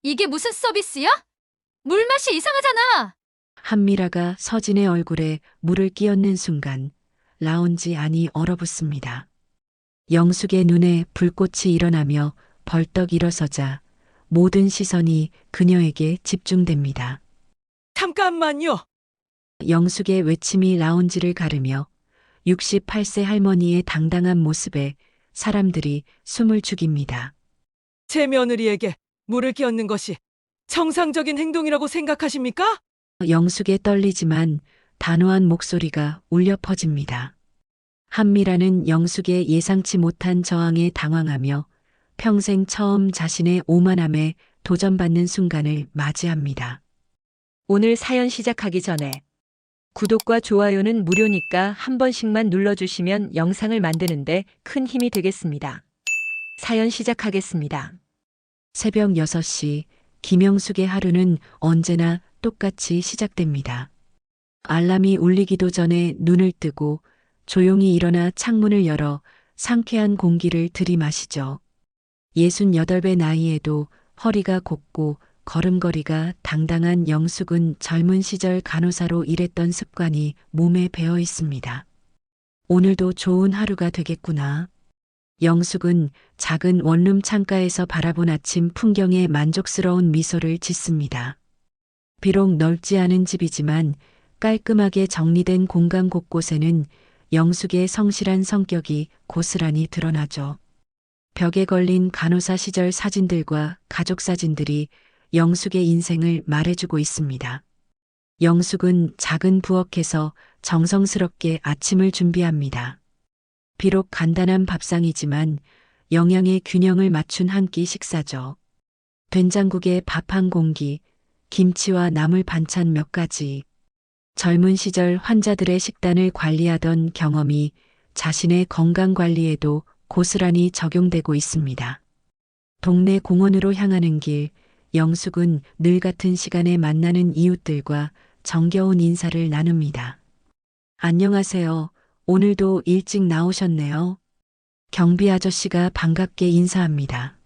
이게 무슨 서비스야? 물 맛이 이상하잖아. 한미라가 서진의 얼굴에 물을 끼얹는 순간 라운지 안이 얼어붙습니다. 영숙의 눈에 불꽃이 일어나며 벌떡 일어서자 모든 시선이 그녀에게 집중됩니다. 잠깐만요. 영숙의 외침이 라운지를 가르며 68세 할머니의 당당한 모습에 사람들이 숨을 죽입니다. 제 며느리에게 물을 끼얹는 것이 정상적인 행동이라고 생각하십니까? 영숙의 떨리지만 단호한 목소리가 울려 퍼집니다. 한미라는 영숙의 예상치 못한 저항에 당황하며 평생 처음 자신의 오만함에 도전받는 순간을 맞이합니다. 오늘 사연 시작하기 전에 구독과 좋아요는 무료니까 한 번씩만 눌러주시면 영상을 만드는데 큰 힘이 되겠습니다. 사연 시작하겠습니다. 새벽 6시 김영숙의 하루는 언제나 똑같이 시작됩니다. 알람이 울리기도 전에 눈을 뜨고 조용히 일어나 창문을 열어 상쾌한 공기를 들이마시죠. 68배 나이에도 허리가 곱고 걸음걸이가 당당한 영숙은 젊은 시절 간호사로 일했던 습관이 몸에 배어 있습니다. 오늘도 좋은 하루가 되겠구나. 영숙은 작은 원룸 창가에서 바라본 아침 풍경에 만족스러운 미소를 짓습니다. 비록 넓지 않은 집이지만 깔끔하게 정리된 공간 곳곳에는 영숙의 성실한 성격이 고스란히 드러나죠. 벽에 걸린 간호사 시절 사진들과 가족 사진들이 영숙의 인생을 말해주고 있습니다. 영숙은 작은 부엌에서 정성스럽게 아침을 준비합니다. 비록 간단한 밥상이지만 영양의 균형을 맞춘 한 끼 식사죠. 된장국에 밥 한 공기, 김치와 나물 반찬 몇 가지. 젊은 시절 환자들의 식단을 관리하던 경험이 자신의 건강 관리에도 고스란히 적용되고 있습니다. 동네 공원으로 향하는 길, 영숙은 늘 같은 시간에 만나는 이웃들과 정겨운 인사를 나눕니다. 안녕하세요. 오늘도 일찍 나오셨네요. 경비 아저씨가 반갑게 인사합니다.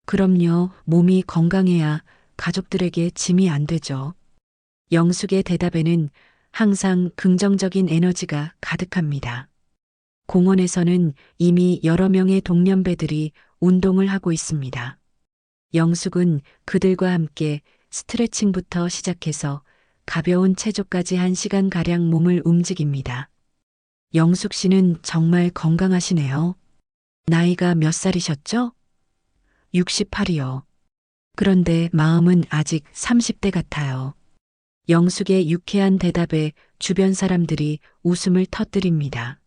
그럼요, 몸이 건강해야 가족들에게 짐이 안 되죠. 영숙의 대답에는 항상 긍정적인 에너지가 가득합니다. 공원에서는 이미 여러 명의 동년배들이 운동을 하고 있습니다. 영숙은 그들과 함께 스트레칭부터 시작해서 가벼운 체조까지 1시간가량 몸을 움직입니다. 영숙 씨는 정말 건강하시네요. 나이가 몇 살이셨죠? 68이요. 그런데 마음은 아직 30대 같아요. 영숙의 유쾌한 대답에 주변 사람들이 웃음을 터뜨립니다.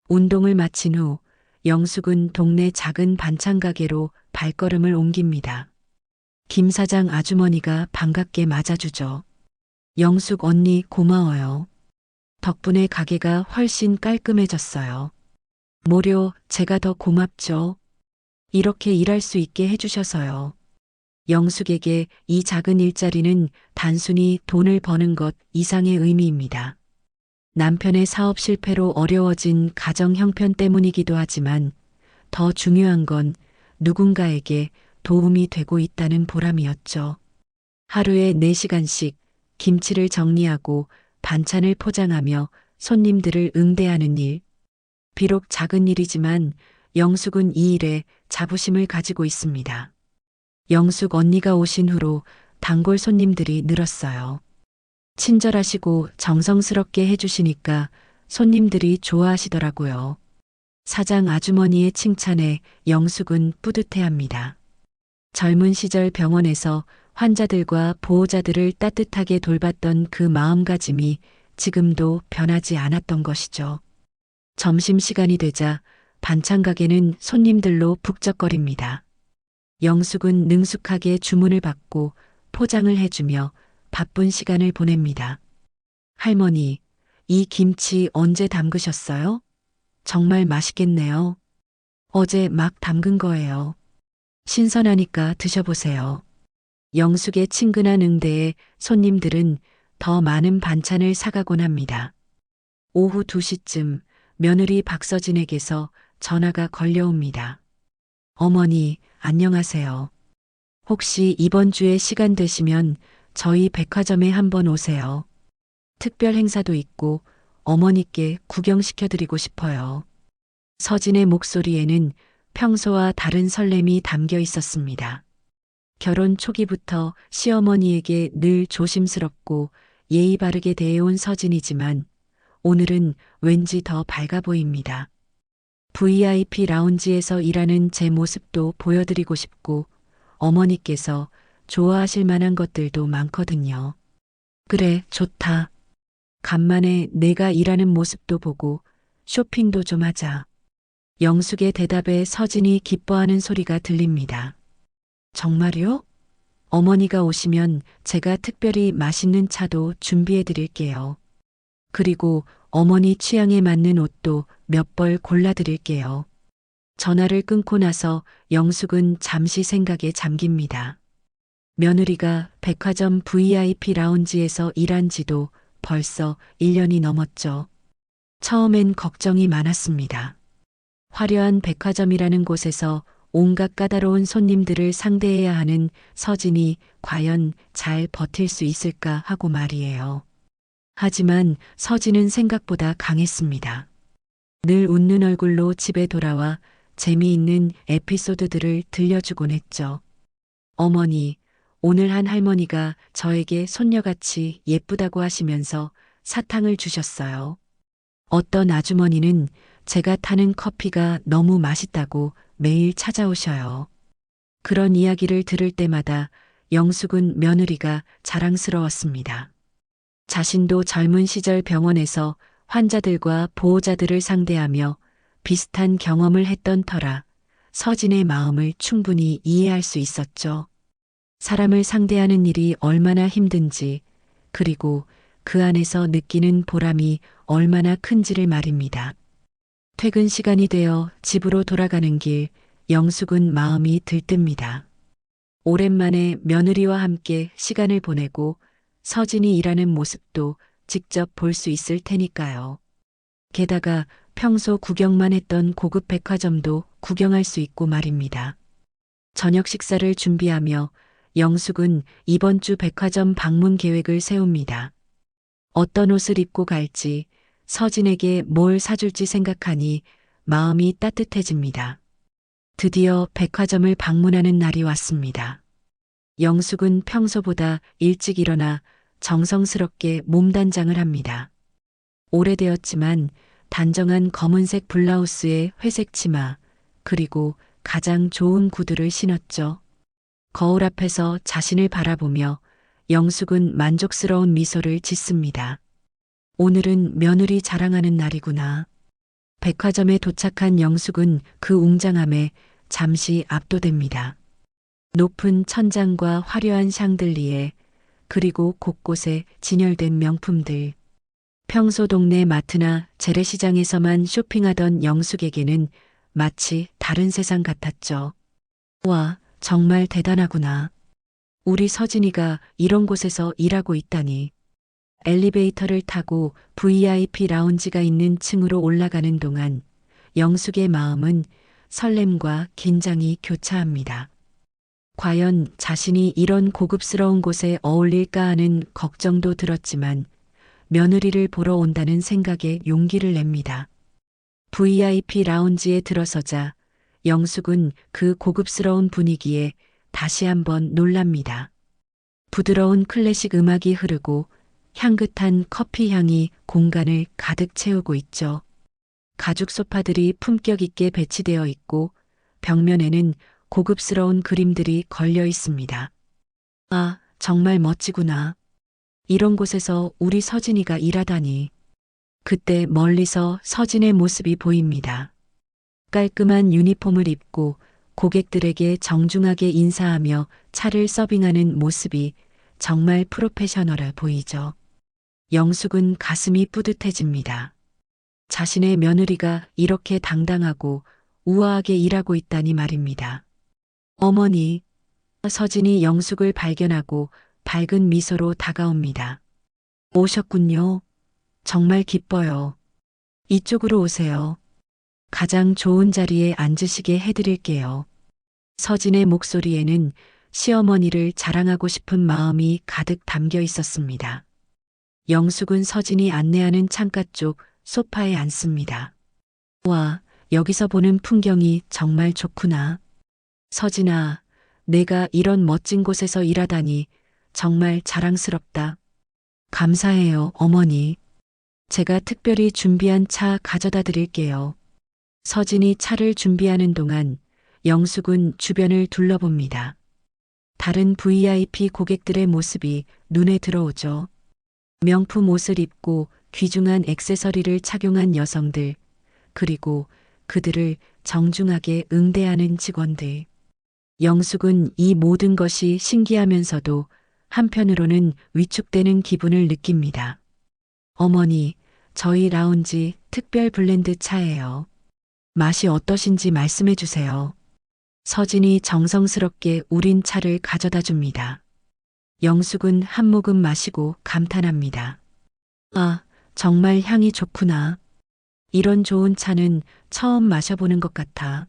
운동을 마친 후 영숙은 동네 작은 반찬 가게로 발걸음을 옮깁니다. 김 사장 아주머니가 반갑게 맞아주죠. 영숙 언니 고마워요. 덕분에 가게가 훨씬 깔끔해졌어요. 모려 제가 더 고맙죠. 이렇게 일할 수 있게 해주셔서요. 영숙에게 이 작은 일자리는 단순히 돈을 버는 것 이상의 의미입니다. 남편의 사업 실패로 어려워진 가정 형편 때문이기도 하지만 더 중요한 건 누군가에게 도움이 되고 있다는 보람이었죠. 하루에 4시간씩 김치를 정리하고 반찬을 포장하며 손님들을 응대하는 일. 비록 작은 일이지만 영숙은 이 일에 자부심을 가지고 있습니다. 영숙 언니가 오신 후로 단골 손님들이 늘었어요. 친절하시고 정성스럽게 해주시니까 손님들이 좋아하시더라고요. 사장 아주머니의 칭찬에 영숙은 뿌듯해합니다. 젊은 시절 병원에서 환자들과 보호자들을 따뜻하게 돌봤던 그 마음가짐이 지금도 변하지 않았던 것이죠. 점심시간이 되자 반찬 가게는 손님들로 북적거립니다. 영숙은 능숙하게 주문을 받고 포장을 해주며 바쁜 시간을 보냅니다. 할머니, 이 김치 언제 담그셨어요? 정말 맛있겠네요. 어제 막 담근 거예요. 신선하니까 드셔보세요. 영숙의 친근한 응대에 손님들은 더 많은 반찬을 사가곤 합니다. 오후 2시쯤 며느리 박서진에게서 전화가 걸려옵니다. 어머니, 안녕하세요. 혹시 이번 주에 시간 되시면 저희 백화점에 한번 오세요. 특별 행사도 있고 어머니께 구경시켜드리고 싶어요. 서진의 목소리에는 평소와 다른 설렘이 담겨 있었습니다. 결혼 초기부터 시어머니에게 늘 조심스럽고 예의 바르게 대해온 서진이지만 오늘은 왠지 더 밝아 보입니다. VIP 라운지에서 일하는 제 모습도 보여드리고 싶고 어머니께서 좋아하실 만한 것들도 많거든요. 그래, 좋다. 간만에 내가 일하는 모습도 보고 쇼핑도 좀 하자. 영숙의 대답에 서진이 기뻐하는 소리가 들립니다. 정말요? 어머니가 오시면 제가 특별히 맛있는 차도 준비해 드릴게요. 그리고 어머니 취향에 맞는 옷도 몇 벌 골라 드릴게요. 전화를 끊고 나서 영숙은 잠시 생각에 잠깁니다. 며느리가 백화점 VIP 라운지에서 일한 지도 벌써 1년이 넘었죠. 처음엔 걱정이 많았습니다. 화려한 백화점이라는 곳에서 온갖 까다로운 손님들을 상대해야 하는 서진이 과연 잘 버틸 수 있을까 하고 말이에요. 하지만 서진은 생각보다 강했습니다. 늘 웃는 얼굴로 집에 돌아와 재미있는 에피소드들을 들려주곤 했죠. 어머니, 오늘 한 할머니가 저에게 손녀같이 예쁘다고 하시면서 사탕을 주셨어요. 어떤 아주머니는 제가 타는 커피가 너무 맛있다고 매일 찾아오셔요. 그런 이야기를 들을 때마다 영숙은 며느리가 자랑스러웠습니다. 자신도 젊은 시절 병원에서 환자들과 보호자들을 상대하며 비슷한 경험을 했던 터라 서진의 마음을 충분히 이해할 수 있었죠. 사람을 상대하는 일이 얼마나 힘든지, 그리고 그 안에서 느끼는 보람이 얼마나 큰지를 말입니다. 퇴근 시간이 되어 집으로 돌아가는 길, 영숙은 마음이 들뜹니다. 오랜만에 며느리와 함께 시간을 보내고 서진이 일하는 모습도 직접 볼 수 있을 테니까요. 게다가 평소 구경만 했던 고급 백화점도 구경할 수 있고 말입니다. 저녁 식사를 준비하며 영숙은 이번 주 백화점 방문 계획을 세웁니다. 어떤 옷을 입고 갈지, 서진에게 뭘 사줄지 생각하니 마음이 따뜻해집니다. 드디어 백화점을 방문하는 날이 왔습니다. 영숙은 평소보다 일찍 일어나 정성스럽게 몸단장을 합니다. 오래되었지만 단정한 검은색 블라우스에 회색 치마, 그리고 가장 좋은 구두를 신었죠. 거울 앞에서 자신을 바라보며 영숙은 만족스러운 미소를 짓습니다. 오늘은 며느리 자랑하는 날이구나. 백화점에 도착한 영숙은 그 웅장함에 잠시 압도됩니다. 높은 천장과 화려한 샹들리에, 그리고 곳곳에 진열된 명품들. 평소 동네 마트나 재래시장에서만 쇼핑하던 영숙에게는 마치 다른 세상 같았죠. 와, 정말 대단하구나. 우리 서진이가 이런 곳에서 일하고 있다니. 엘리베이터를 타고 VIP 라운지가 있는 층으로 올라가는 동안 영숙의 마음은 설렘과 긴장이 교차합니다. 과연 자신이 이런 고급스러운 곳에 어울릴까 하는 걱정도 들었지만 며느리를 보러 온다는 생각에 용기를 냅니다. VIP 라운지에 들어서자 영숙은 그 고급스러운 분위기에 다시 한번 놀랍니다. 부드러운 클래식 음악이 흐르고 향긋한 커피 향이 공간을 가득 채우고 있죠. 가죽 소파들이 품격 있게 배치되어 있고 벽면에는 고급스러운 그림들이 걸려 있습니다. 아, 정말 멋지구나. 이런 곳에서 우리 서진이가 일하다니. 그때 멀리서 서진의 모습이 보입니다. 깔끔한 유니폼을 입고 고객들에게 정중하게 인사하며 차를 서빙하는 모습이 정말 프로페셔널해 보이죠. 영숙은 가슴이 뿌듯해집니다. 자신의 며느리가 이렇게 당당하고 우아하게 일하고 있다니 말입니다. 어머니, 서진이 영숙을 발견하고 밝은 미소로 다가옵니다. 오셨군요. 정말 기뻐요. 이쪽으로 오세요. 가장 좋은 자리에 앉으시게 해드릴게요. 서진의 목소리에는 시어머니를 자랑하고 싶은 마음이 가득 담겨 있었습니다. 영숙은 서진이 안내하는 창가 쪽 소파에 앉습니다. 와, 여기서 보는 풍경이 정말 좋구나. 서진아, 내가 이런 멋진 곳에서 일하다니 정말 자랑스럽다. 감사해요, 어머니. 제가 특별히 준비한 차 가져다 드릴게요. 서진이 차를 준비하는 동안 영숙은 주변을 둘러봅니다. 다른 VIP 고객들의 모습이 눈에 들어오죠. 명품 옷을 입고 귀중한 액세서리를 착용한 여성들, 그리고 그들을 정중하게 응대하는 직원들. 영숙은 이 모든 것이 신기하면서도 한편으로는 위축되는 기분을 느낍니다. 어머니, 저희 라운지 특별 블렌드 차예요. 맛이 어떠신지 말씀해 주세요. 서진이 정성스럽게 우린 차를 가져다 줍니다. 영숙은 한 모금 마시고 감탄합니다. 아, 정말 향이 좋구나. 이런 좋은 차는 처음 마셔보는 것 같아.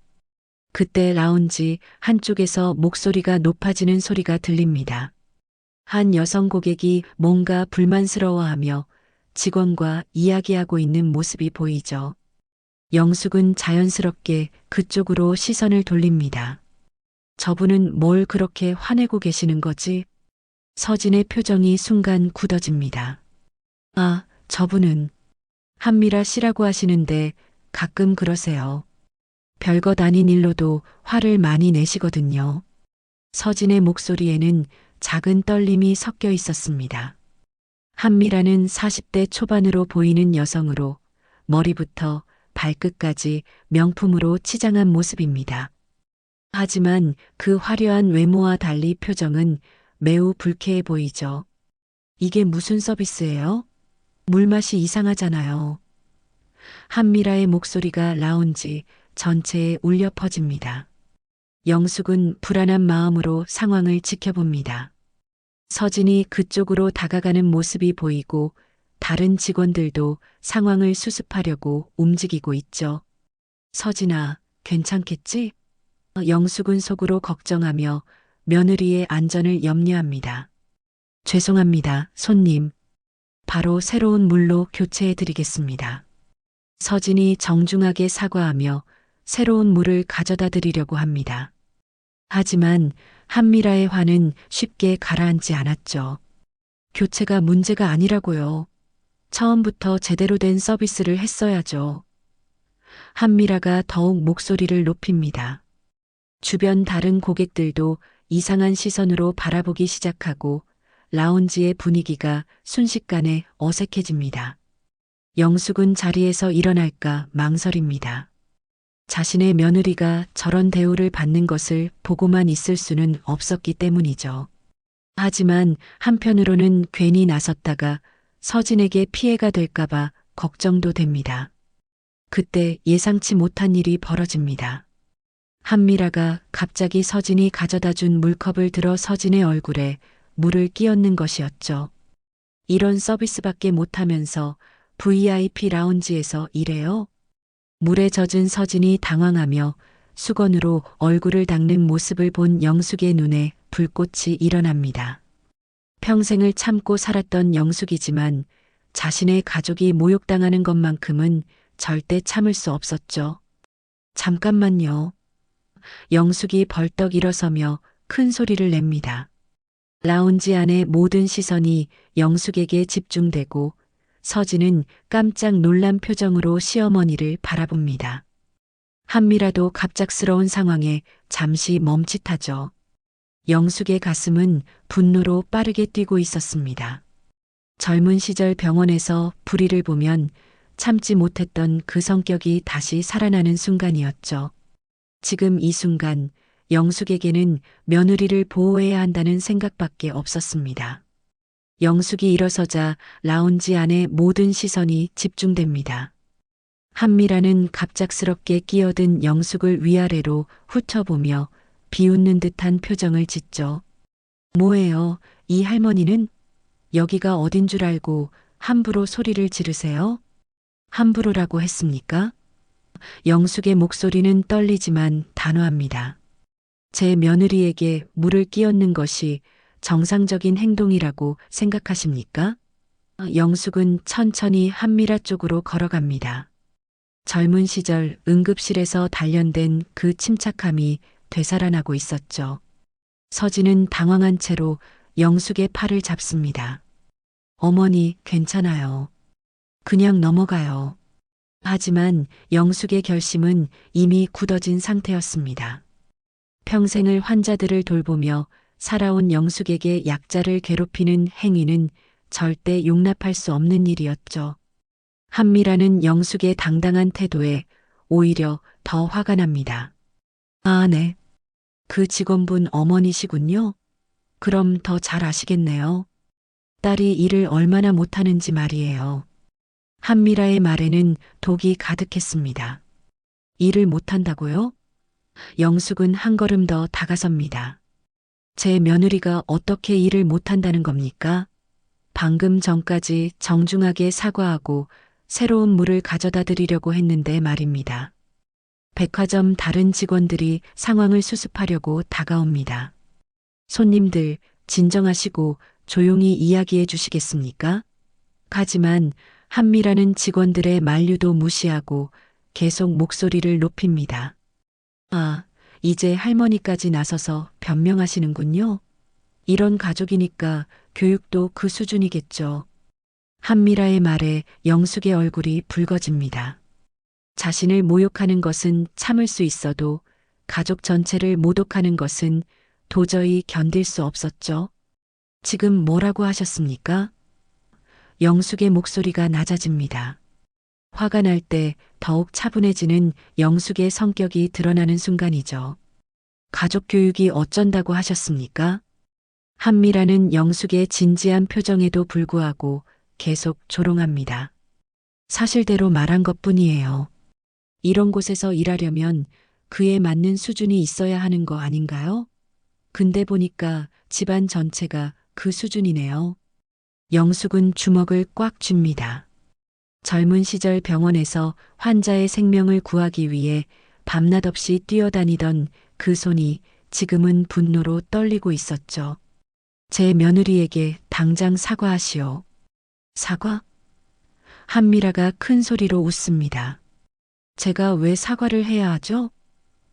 그때 라운지 한쪽에서 목소리가 높아지는 소리가 들립니다. 한 여성 고객이 뭔가 불만스러워하며 직원과 이야기하고 있는 모습이 보이죠. 영숙은 자연스럽게 그쪽으로 시선을 돌립니다. 저분은 뭘 그렇게 화내고 계시는 거지? 서진의 표정이 순간 굳어집니다. 아, 저분은 한미라 씨라고 하시는데 가끔 그러세요. 별것 아닌 일로도 화를 많이 내시거든요. 서진의 목소리에는 작은 떨림이 섞여 있었습니다. 한미라는 40대 초반으로 보이는 여성으로 머리부터 발끝까지 명품으로 치장한 모습입니다. 하지만 그 화려한 외모와 달리 표정은 매우 불쾌해 보이죠. 이게 무슨 서비스예요? 물맛이 이상하잖아요. 한미라의 목소리가 라운지 전체에 울려 퍼집니다. 영숙은 불안한 마음으로 상황을 지켜봅니다. 서진이 그쪽으로 다가가는 모습이 보이고 다른 직원들도 상황을 수습하려고 움직이고 있죠. 서진아, 괜찮겠지? 영숙은 속으로 걱정하며 며느리의 안전을 염려합니다. 죄송합니다, 손님. 바로 새로운 물로 교체해 드리겠습니다. 서진이 정중하게 사과하며 새로운 물을 가져다 드리려고 합니다. 하지만 한미라의 화는 쉽게 가라앉지 않았죠. 교체가 문제가 아니라고요. 처음부터 제대로 된 서비스를 했어야죠. 한미라가 더욱 목소리를 높입니다. 주변 다른 고객들도 이상한 시선으로 바라보기 시작하고 라운지의 분위기가 순식간에 어색해집니다. 영숙은 자리에서 일어날까 망설입니다. 자신의 며느리가 저런 대우를 받는 것을 보고만 있을 수는 없었기 때문이죠. 하지만 한편으로는 괜히 나섰다가 서진에게 피해가 될까봐 걱정도 됩니다. 그때 예상치 못한 일이 벌어집니다. 한미라가 갑자기 서진이 가져다 준 물컵을 들어 서진의 얼굴에 물을 끼얹는 것이었죠. 이런 서비스밖에 못하면서 VIP 라운지에서 일해요? 물에 젖은 서진이 당황하며 수건으로 얼굴을 닦는 모습을 본 영숙의 눈에 불꽃이 일어납니다. 평생을 참고 살았던 영숙이지만 자신의 가족이 모욕당하는 것만큼은 절대 참을 수 없었죠. 잠깐만요. 영숙이 벌떡 일어서며 큰 소리를 냅니다. 라운지 안의 모든 시선이 영숙에게 집중되고 서진은 깜짝 놀란 표정으로 시어머니를 바라봅니다. 한미라도 갑작스러운 상황에 잠시 멈칫하죠. 영숙의 가슴은 분노로 빠르게 뛰고 있었습니다. 젊은 시절 병원에서 불의를 보면 참지 못했던 그 성격이 다시 살아나는 순간이었죠. 지금 이 순간 영숙에게는 며느리를 보호해야 한다는 생각밖에 없었습니다. 영숙이 일어서자 라운지 안에 모든 시선이 집중됩니다. 한미라는 갑작스럽게 끼어든 영숙을 위아래로 훑어보며 비웃는 듯한 표정을 짓죠. 뭐예요, 이 할머니는? 여기가 어딘 줄 알고 함부로 소리를 지르세요? 함부로라고 했습니까? 영숙의 목소리는 떨리지만 단호합니다. 제 며느리에게 물을 끼얹는 것이 정상적인 행동이라고 생각하십니까? 영숙은 천천히 한미라 쪽으로 걸어갑니다. 젊은 시절 응급실에서 단련된 그 침착함이 되살아나고 있었죠. 서진은 당황한 채로 영숙의 팔을 잡습니다. 어머니, 괜찮아요. 그냥 넘어가요. 하지만 영숙의 결심은 이미 굳어진 상태였습니다. 평생을 환자들을 돌보며 살아온 영숙에게 약자를 괴롭히는 행위는 절대 용납할 수 없는 일이었죠. 한미라는 영숙의 당당한 태도에 오히려 더 화가 납니다. 아, 네. 그 직원분 어머니시군요. 그럼 더 잘 아시겠네요. 딸이 일을 얼마나 못하는지 말이에요. 한미라의 말에는 독이 가득했습니다. 일을 못한다고요? 영숙은 한 걸음 더 다가섭니다. 제 며느리가 어떻게 일을 못한다는 겁니까? 방금 전까지 정중하게 사과하고 새로운 물을 가져다 드리려고 했는데 말입니다. 백화점 다른 직원들이 상황을 수습하려고 다가옵니다. 손님들, 진정하시고 조용히 이야기해 주시겠습니까? 하지만 한미라는 직원들의 만류도 무시하고 계속 목소리를 높입니다. 아, 이제 할머니까지 나서서 변명하시는군요. 이런 가족이니까 교육도 그 수준이겠죠. 한미라의 말에 영숙의 얼굴이 붉어집니다. 자신을 모욕하는 것은 참을 수 있어도 가족 전체를 모독하는 것은 도저히 견딜 수 없었죠. 지금 뭐라고 하셨습니까? 영숙의 목소리가 낮아집니다. 화가 날 때 더욱 차분해지는 영숙의 성격이 드러나는 순간이죠. 가족 교육이 어쩐다고 하셨습니까? 한미라는 영숙의 진지한 표정에도 불구하고 계속 조롱합니다. 사실대로 말한 것뿐이에요. 이런 곳에서 일하려면 그에 맞는 수준이 있어야 하는 거 아닌가요? 근데 보니까 집안 전체가 그 수준이네요. 영숙은 주먹을 꽉 쥡니다. 젊은 시절 병원에서 환자의 생명을 구하기 위해 밤낮 없이 뛰어다니던 그 손이 지금은 분노로 떨리고 있었죠. 제 며느리에게 당장 사과하시오. 사과? 한미라가 큰 소리로 웃습니다. 제가 왜 사과를 해야 하죠?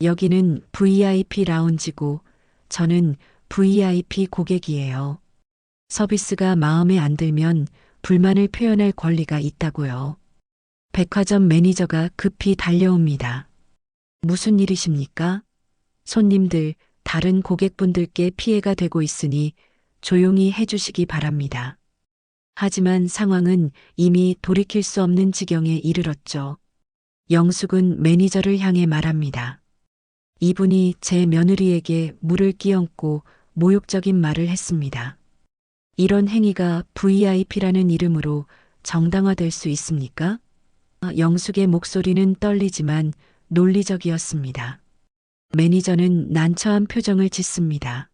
여기는 VIP 라운지고 저는 VIP 고객이에요. 서비스가 마음에 안 들면 불만을 표현할 권리가 있다고요. 백화점 매니저가 급히 달려옵니다. 무슨 일이십니까? 손님들, 다른 고객분들께 피해가 되고 있으니 조용히 해주시기 바랍니다. 하지만 상황은 이미 돌이킬 수 없는 지경에 이르렀죠. 영숙은 매니저를 향해 말합니다. 이분이 제 며느리에게 물을 끼얹고 모욕적인 말을 했습니다. 이런 행위가 VIP라는 이름으로 정당화될 수 있습니까? 영숙의 목소리는 떨리지만 논리적이었습니다. 매니저는 난처한 표정을 짓습니다.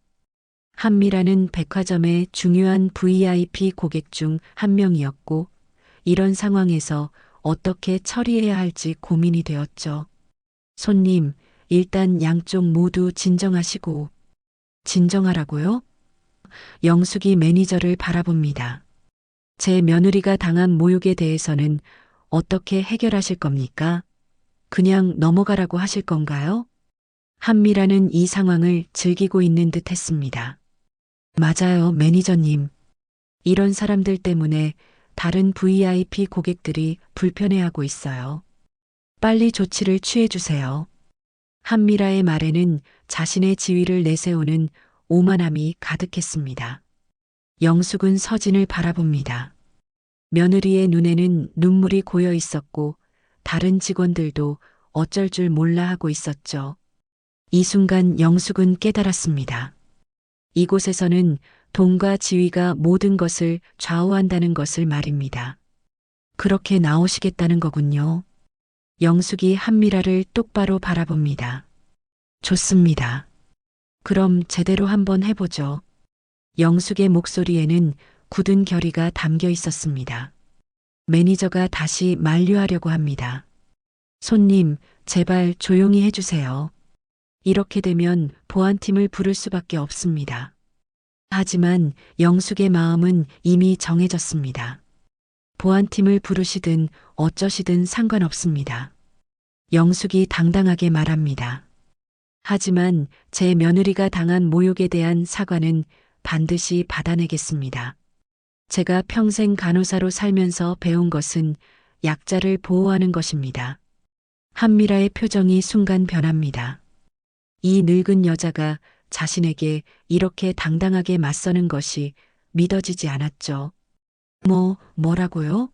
한미라는 백화점의 중요한 VIP 고객 중 한 명이었고 이런 상황에서 어떻게 처리해야 할지 고민이 되었죠. 손님, 일단 양쪽 모두 진정하시고. 진정하라고요? 영숙이 매니저를 바라봅니다. 제 며느리가 당한 모욕에 대해서는 어떻게 해결하실 겁니까? 그냥 넘어가라고 하실 건가요? 한미라는 이 상황을 즐기고 있는 듯 했습니다. 맞아요, 매니저님. 이런 사람들 때문에 다른 VIP 고객들이 불편해하고 있어요. 빨리 조치를 취해주세요. 한미라의 말에는 자신의 지위를 내세우는 오만함이 가득했습니다. 영숙은 서진을 바라봅니다. 며느리의 눈에는 눈물이 고여 있었고 다른 직원들도 어쩔 줄 몰라 하고 있었죠. 이 순간 영숙은 깨달았습니다. 이곳에서는 돈과 지위가 모든 것을 좌우한다는 것을 말입니다. 그렇게 나오시겠다는 거군요. 영숙이 한미라를 똑바로 바라봅니다. 좋습니다. 그럼 제대로 한번 해보죠. 영숙의 목소리에는 굳은 결의가 담겨 있었습니다. 매니저가 다시 만류하려고 합니다. 손님, 제발 조용히 해주세요. 이렇게 되면 보안팀을 부를 수밖에 없습니다. 하지만 영숙의 마음은 이미 정해졌습니다. 보안팀을 부르시든 어쩌시든 상관없습니다. 영숙이 당당하게 말합니다. 하지만 제 며느리가 당한 모욕에 대한 사과는 반드시 받아내겠습니다. 제가 평생 간호사로 살면서 배운 것은 약자를 보호하는 것입니다. 한미라의 표정이 순간 변합니다. 이 늙은 여자가 자신에게 이렇게 당당하게 맞서는 것이 믿어지지 않았죠. 뭐라고요?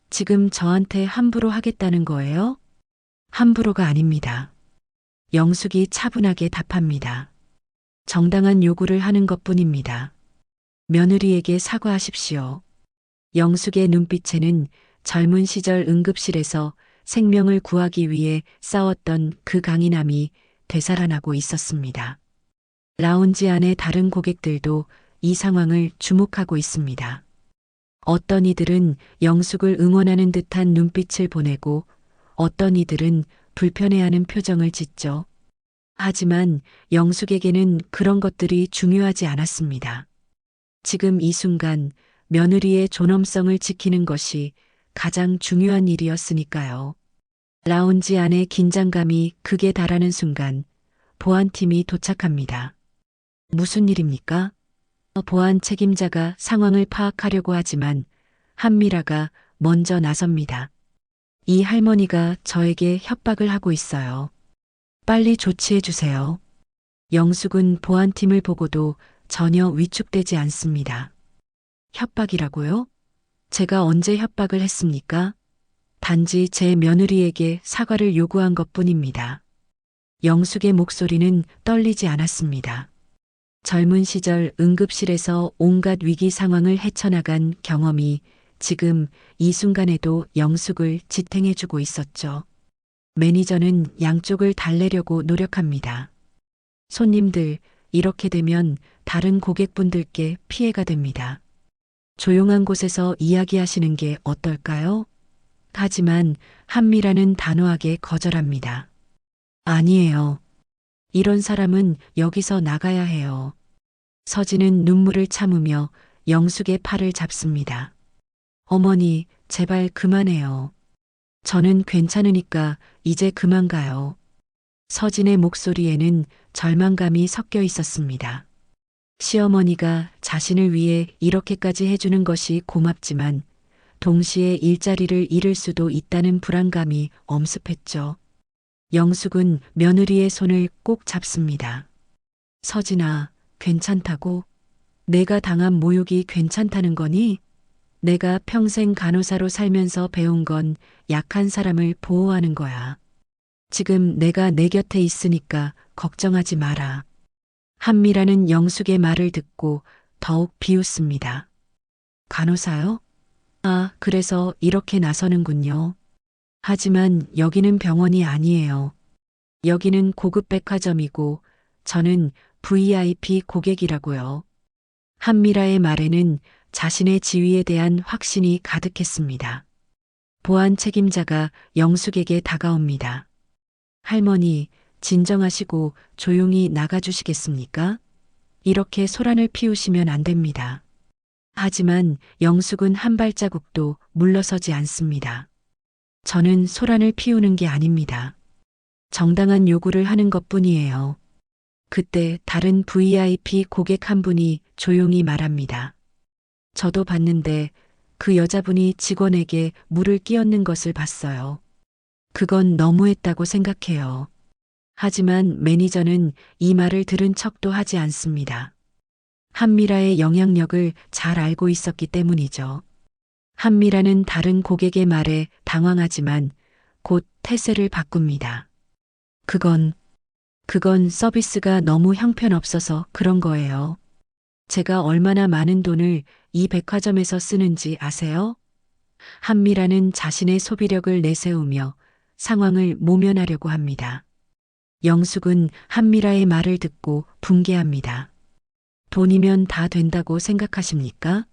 지금 저한테 함부로 하겠다는 거예요? 함부로가 아닙니다. 영숙이 차분하게 답합니다. 정당한 요구를 하는 것뿐입니다. 며느리에게 사과하십시오. 영숙의 눈빛에는 젊은 시절 응급실에서 생명을 구하기 위해 싸웠던 그 강인함이 되살아나고 있었습니다. 라운지 안의 다른 고객들도 이 상황을 주목하고 있습니다. 어떤 이들은 영숙을 응원하는 듯한 눈빛을 보내고 어떤 이들은 불편해하는 표정을 짓죠. 하지만 영숙에게는 그런 것들이 중요하지 않았습니다. 지금 이 순간 며느리의 존엄성을 지키는 것이 가장 중요한 일이었으니까요. 라운지 안의 긴장감이 극에 달하는 순간 보안팀이 도착합니다. 무슨 일입니까? 보안 책임자가 상황을 파악하려고 하지만 한미라가 먼저 나섭니다. 이 할머니가 저에게 협박을 하고 있어요. 빨리 조치해 주세요. 영숙은 보안팀을 보고도 전혀 위축되지 않습니다. 협박이라고요? 제가 언제 협박을 했습니까? 단지 제 며느리에게 사과를 요구한 것뿐입니다. 영숙의 목소리는 떨리지 않았습니다. 젊은 시절 응급실에서 온갖 위기 상황을 헤쳐나간 경험이 지금 이 순간에도 영숙을 지탱해주고 있었죠. 매니저는 양쪽을 달래려고 노력합니다. 손님들, 이렇게 되면 다른 고객분들께 피해가 됩니다. 조용한 곳에서 이야기하시는 게 어떨까요? 하지만 한미라는 단호하게 거절합니다. 아니에요. 이런 사람은 여기서 나가야 해요. 서진은 눈물을 참으며 영숙의 팔을 잡습니다. 어머니, 제발 그만해요. 저는 괜찮으니까 이제 그만 가요. 서진의 목소리에는 절망감이 섞여 있었습니다. 시어머니가 자신을 위해 이렇게까지 해주는 것이 고맙지만 동시에 일자리를 잃을 수도 있다는 불안감이 엄습했죠. 영숙은 며느리의 손을 꼭 잡습니다. 서진아, 괜찮다고? 내가 당한 모욕이 괜찮다는 거니? 내가 평생 간호사로 살면서 배운 건 약한 사람을 보호하는 거야. 지금 내가 내 곁에 있으니까 걱정하지 마라. 한미라는 영숙의 말을 듣고 더욱 비웃습니다. 간호사요? 아, 그래서 이렇게 나서는군요. 하지만 여기는 병원이 아니에요. 여기는 고급 백화점이고 저는 VIP 고객이라고요. 한미라의 말에는 자신의 지위에 대한 확신이 가득했습니다. 보안 책임자가 영숙에게 다가옵니다. 할머니, 진정하시고 조용히 나가주시겠습니까? 이렇게 소란을 피우시면 안 됩니다. 하지만 영숙은 한 발자국도 물러서지 않습니다. 저는 소란을 피우는 게 아닙니다. 정당한 요구를 하는 것뿐이에요. 그때 다른 VIP 고객 한 분이 조용히 말합니다. 저도 봤는데 그 여자분이 직원에게 물을 끼얹는 것을 봤어요. 그건 너무했다고 생각해요. 하지만 매니저는 이 말을 들은 척도 하지 않습니다. 한미라의 영향력을 잘 알고 있었기 때문이죠. 한미라는 다른 고객의 말에 당황하지만 곧 태세를 바꿉니다. 그건 서비스가 너무 형편없어서 그런 거예요. 제가 얼마나 많은 돈을 이 백화점에서 쓰는지 아세요? 한미라는 자신의 소비력을 내세우며 상황을 모면하려고 합니다. 영숙은 한미라의 말을 듣고 붕괴합니다. 돈이면 다 된다고 생각하십니까?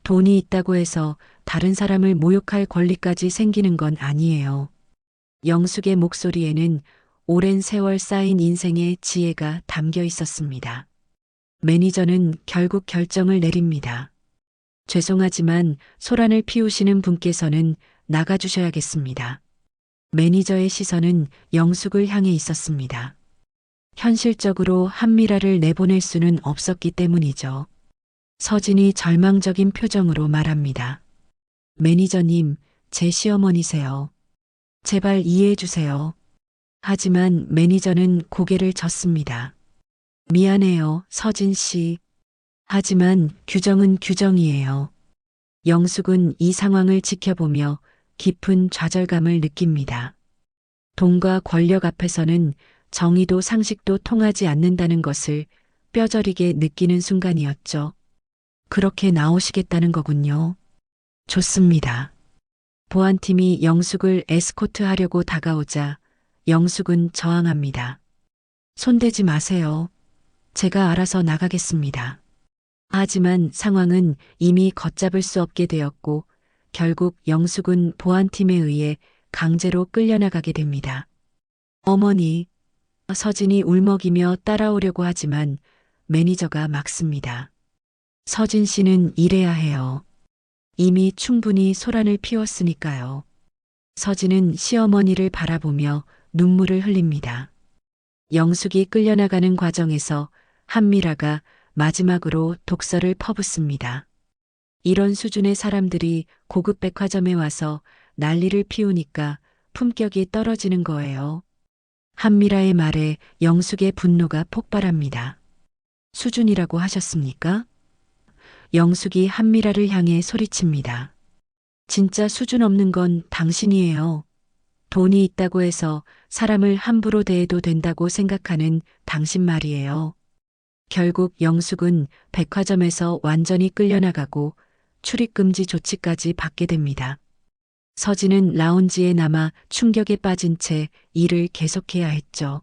돈이 있다고 해서 다른 사람을 모욕할 권리까지 생기는 건 아니에요. 영숙의 목소리에는 오랜 세월 쌓인 인생의 지혜가 담겨 있었습니다. 매니저는 결국 결정을 내립니다. 죄송하지만 소란을 피우시는 분께서는 나가주셔야겠습니다. 매니저의 시선은 영숙을 향해 있었습니다. 현실적으로 한미라를 내보낼 수는 없었기 때문이죠. 서진이 절망적인 표정으로 말합니다. 매니저님, 제 시어머니세요. 제발 이해해 주세요. 하지만 매니저는 고개를 젓습니다. 미안해요, 서진 씨. 하지만 규정은 규정이에요. 영숙은 이 상황을 지켜보며 깊은 좌절감을 느낍니다. 돈과 권력 앞에서는 정의도 상식도 통하지 않는다는 것을 뼈저리게 느끼는 순간이었죠. 그렇게 나오시겠다는 거군요. 좋습니다. 보안팀이 영숙을 에스코트하려고 다가오자 영숙은 저항합니다. 손대지 마세요. 제가 알아서 나가겠습니다. 하지만 상황은 이미 걷잡을 수 없게 되었고 결국 영숙은 보안팀에 의해 강제로 끌려나가게 됩니다. 어머니, 서진이 울먹이며 따라오려고 하지만 매니저가 막습니다. 서진 씨는 일해야 해요. 이미 충분히 소란을 피웠으니까요. 서진은 시어머니를 바라보며 눈물을 흘립니다. 영숙이 끌려나가는 과정에서 한미라가 마지막으로 독서를 퍼붓습니다. 이런 수준의 사람들이 고급 백화점에 와서 난리를 피우니까 품격이 떨어지는 거예요. 한미라의 말에 영숙의 분노가 폭발합니다. 수준이라고 하셨습니까? 영숙이 한미라를 향해 소리칩니다. 진짜 수준 없는 건 당신이에요. 돈이 있다고 해서 사람을 함부로 대해도 된다고 생각하는 당신 말이에요. 결국 영숙은 백화점에서 완전히 끌려나가고 출입금지 조치까지 받게 됩니다. 서진은 라운지에 남아 충격에 빠진 채 일을 계속해야 했죠.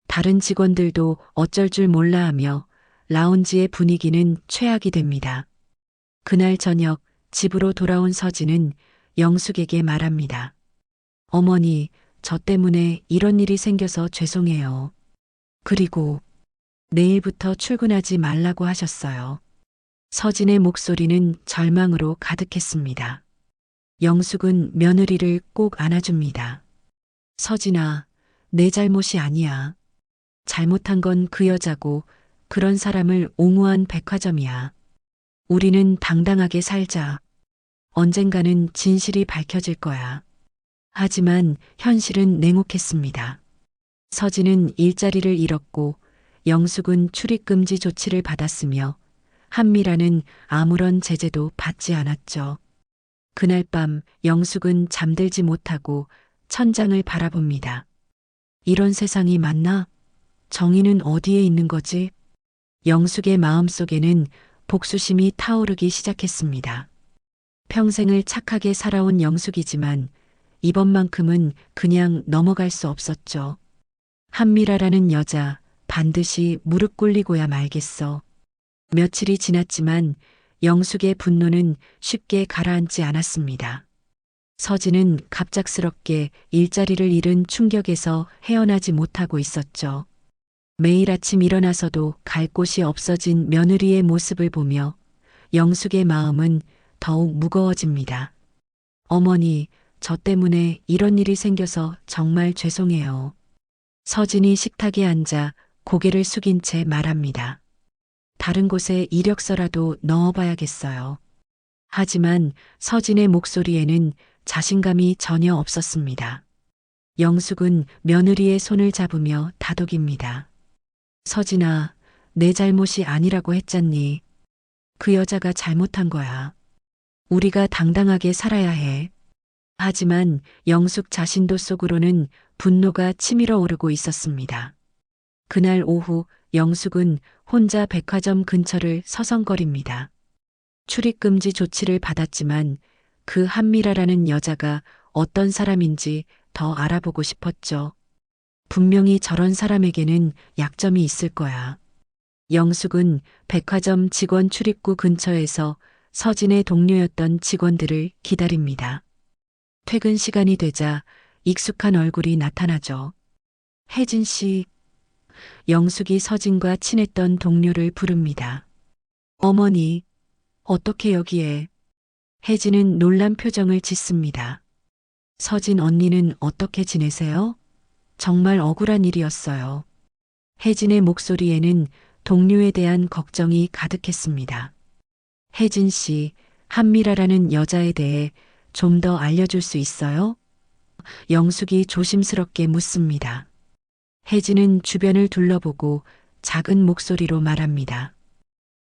다른 직원들도 어쩔 줄 몰라 하며 라운지의 분위기는 최악이 됩니다. 그날 저녁 집으로 돌아온 서진은 영숙에게 말합니다. 어머니, 저 때문에 이런 일이 생겨서 죄송해요. 그리고 내일부터 출근하지 말라고 하셨어요. 서진의 목소리는 절망으로 가득했습니다. 영숙은 며느리를 꼭 안아줍니다. 서진아, 내 잘못이 아니야. 잘못한 건 그 여자고 그런 사람을 옹호한 백화점이야. 우리는 당당하게 살자. 언젠가는 진실이 밝혀질 거야. 하지만 현실은 냉혹했습니다. 서진은 일자리를 잃었고 영숙은 출입금지 조치를 받았으며 한미라는 아무런 제재도 받지 않았죠. 그날 밤 영숙은 잠들지 못하고 천장을 바라봅니다. 이런 세상이 맞나? 정의는 어디에 있는 거지? 영숙의 마음속에는 복수심이 타오르기 시작했습니다. 평생을 착하게 살아온 영숙이지만 이번만큼은 그냥 넘어갈 수 없었죠. 한미라라는 여자 반드시 무릎 꿇리고야 말겠어. 며칠이 지났지만 영숙의 분노는 쉽게 가라앉지 않았습니다. 서진은 갑작스럽게 일자리를 잃은 충격에서 헤어나지 못하고 있었죠. 매일 아침 일어나서도 갈 곳이 없어진 며느리의 모습을 보며 영숙의 마음은 더욱 무거워집니다. 어머니, 저 때문에 이런 일이 생겨서 정말 죄송해요. 서진이 식탁에 앉아 고개를 숙인 채 말합니다. 다른 곳에 이력서라도 넣어봐야겠어요. 하지만 서진의 목소리에는 자신감이 전혀 없었습니다. 영숙은 며느리의 손을 잡으며 다독입니다. 서진아, 내 잘못이 아니라고 했잖니. 그 여자가 잘못한 거야. 우리가 당당하게 살아야 해. 하지만 영숙 자신도 속으로는 분노가 치밀어 오르고 있었습니다. 그날 오후 영숙은 혼자 백화점 근처를 서성거립니다. 출입금지 조치를 받았지만 그 한미라라는 여자가 어떤 사람인지 더 알아보고 싶었죠. 분명히 저런 사람에게는 약점이 있을 거야. 영숙은 백화점 직원 출입구 근처에서 서진의 동료였던 직원들을 기다립니다. 퇴근 시간이 되자 익숙한 얼굴이 나타나죠. 혜진 씨. 영숙이 서진과 친했던 동료를 부릅니다. 어머니, 어떻게 여기에? 혜진은 놀란 표정을 짓습니다. 서진 언니는 어떻게 지내세요? 정말 억울한 일이었어요. 혜진의 목소리에는 동료에 대한 걱정이 가득했습니다. 혜진 씨, 한미라라는 여자에 대해 좀 더 알려줄 수 있어요? 영숙이 조심스럽게 묻습니다. 혜진은 주변을 둘러보고 작은 목소리로 말합니다.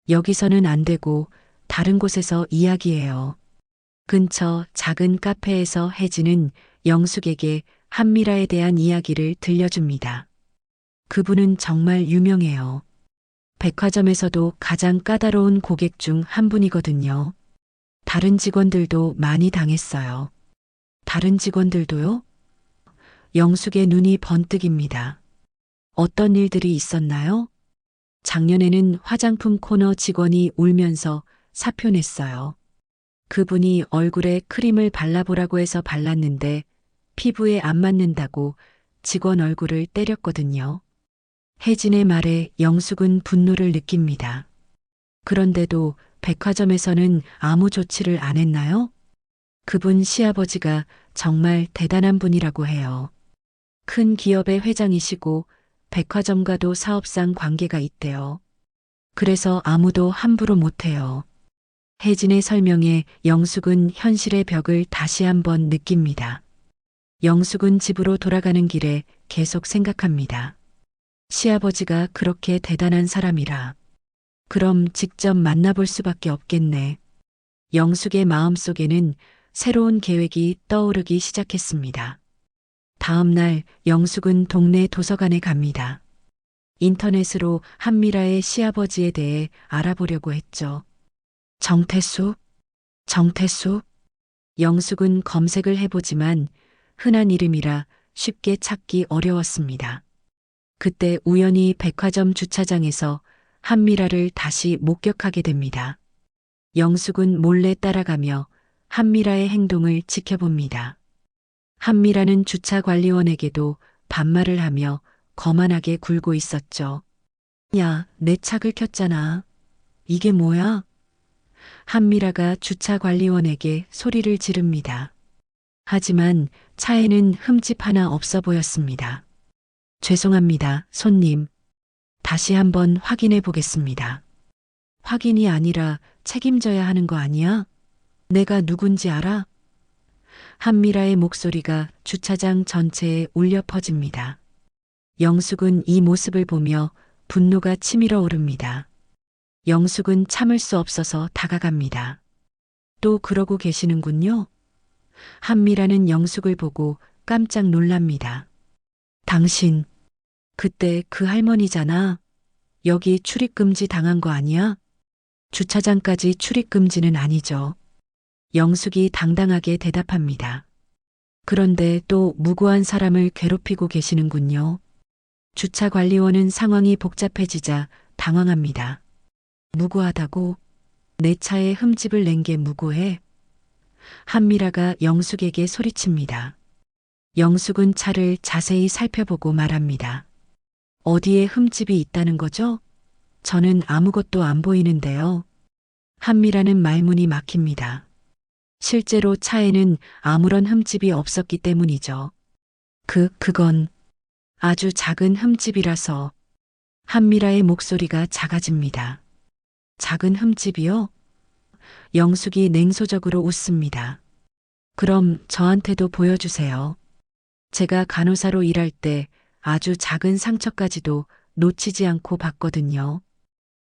여기서는 안 되고 다른 곳에서 이야기해요. 근처 작은 카페에서 혜진은 영숙에게 한미라에 대한 이야기를 들려줍니다. 그분은 정말 유명해요. 백화점에서도 가장 까다로운 고객 중 한 분이거든요. 다른 직원들도 많이 당했어요. 다른 직원들도요? 영숙의 눈이 번뜩입니다. 어떤 일들이 있었나요? 작년에는 화장품 코너 직원이 울면서 사표 냈어요. 그분이 얼굴에 크림을 발라보라고 해서 발랐는데 피부에 안 맞는다고 직원 얼굴을 때렸거든요. 혜진의 말에 영숙은 분노를 느낍니다. 그런데도 백화점에서는 아무 조치를 안 했나요? 그분 시아버지가 정말 대단한 분이라고 해요. 큰 기업의 회장이시고 백화점과도 사업상 관계가 있대요. 그래서 아무도 함부로 못해요. 혜진의 설명에 영숙은 현실의 벽을 다시 한번 느낍니다. 영숙은 집으로 돌아가는 길에 계속 생각합니다. 시아버지가 그렇게 대단한 사람이라. 그럼 직접 만나볼 수밖에 없겠네. 영숙의 마음속에는 새로운 계획이 떠오르기 시작했습니다. 다음 날 영숙은 동네 도서관에 갑니다. 인터넷으로 한미라의 시아버지에 대해 알아보려고 했죠. 정태수? 정태수? 영숙은 검색을 해보지만 흔한 이름이라 쉽게 찾기 어려웠습니다. 그때 우연히 백화점 주차장에서 한미라를 다시 목격하게 됩니다. 영숙은 몰래 따라가며 한미라의 행동을 지켜봅니다. 한미라는 주차 관리원에게도 반말을 하며 거만하게 굴고 있었죠. 야, 내 차 긁혔잖아. 이게 뭐야? 한미라가 주차 관리원에게 소리를 지릅니다. 하지만 차에는 흠집 하나 없어 보였습니다. 죄송합니다, 손님. 다시 한번 확인해 보겠습니다. 확인이 아니라 책임져야 하는 거 아니야? 내가 누군지 알아? 한미라의 목소리가 주차장 전체에 울려 퍼집니다. 영숙은 이 모습을 보며 분노가 치밀어 오릅니다. 영숙은 참을 수 없어서 다가갑니다. 또 그러고 계시는군요. 한미라는 영숙을 보고 깜짝 놀랍니다. 당신, 그때 그 할머니잖아. 여기 출입금지 당한 거 아니야? 주차장까지 출입금지는 아니죠. 영숙이 당당하게 대답합니다. 그런데 또 무고한 사람을 괴롭히고 계시는군요. 주차관리원은 상황이 복잡해지자 당황합니다. 무고하다고? 내 차에 흠집을 낸 게 무고해? 한미라가 영숙에게 소리칩니다. 영숙은 차를 자세히 살펴보고 말합니다. 어디에 흠집이 있다는 거죠? 저는 아무것도 안 보이는데요. 한미라는 말문이 막힙니다. 실제로 차에는 아무런 흠집이 없었기 때문이죠. 그건 아주 작은 흠집이라서. 한미라의 목소리가 작아집니다. 작은 흠집이요? 영숙이 냉소적으로 웃습니다. 그럼 저한테도 보여주세요. 제가 간호사로 일할 때 아주 작은 상처까지도 놓치지 않고 봤거든요.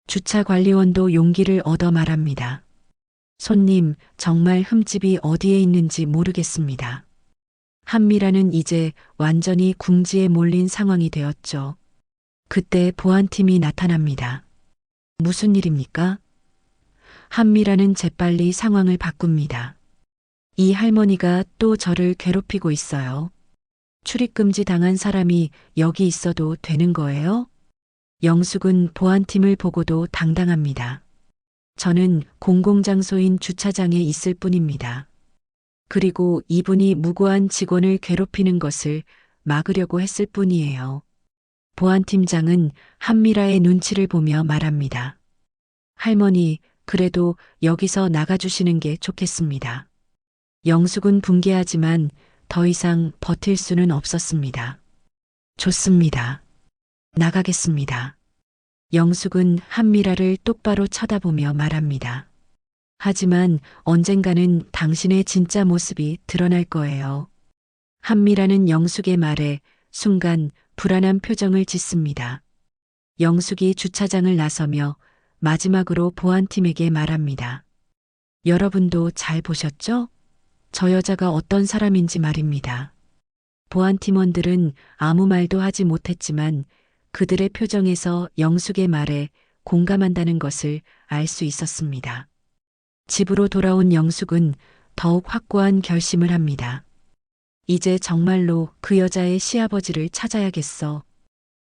주차 관리원도 용기를 얻어 말합니다. 손님, 정말 흠집이 어디에 있는지 모르겠습니다. 한미라는 이제 완전히 궁지에 몰린 상황이 되었죠. 그때 보안팀이 나타납니다. 무슨 일입니까? 한미라는 재빨리 상황을 바꿉니다. 이 할머니가 또 저를 괴롭히고 있어요. 출입금지 당한 사람이 여기 있어도 되는 거예요? 영숙은 보안팀을 보고도 당당합니다. 저는 공공장소인 주차장에 있을 뿐입니다. 그리고 이분이 무고한 직원을 괴롭히는 것을 막으려고 했을 뿐이에요. 보안팀장은 한미라의 눈치를 보며 말합니다. 할머니, 그래도 여기서 나가주시는 게 좋겠습니다. 영숙은 분개하지만 더 이상 버틸 수는 없었습니다. 좋습니다. 나가겠습니다. 영숙은 한미라를 똑바로 쳐다보며 말합니다. 하지만 언젠가는 당신의 진짜 모습이 드러날 거예요. 한미라는 영숙의 말에 순간 불안한 표정을 짓습니다. 영숙이 주차장을 나서며 마지막으로 보안팀에게 말합니다. 여러분도 잘 보셨죠? 저 여자가 어떤 사람인지 말입니다. 보안팀원들은 아무 말도 하지 못했지만 그들의 표정에서 영숙의 말에 공감한다는 것을 알 수 있었습니다. 집으로 돌아온 영숙은 더욱 확고한 결심을 합니다. 이제 정말로 그 여자의 시아버지를 찾아야겠어.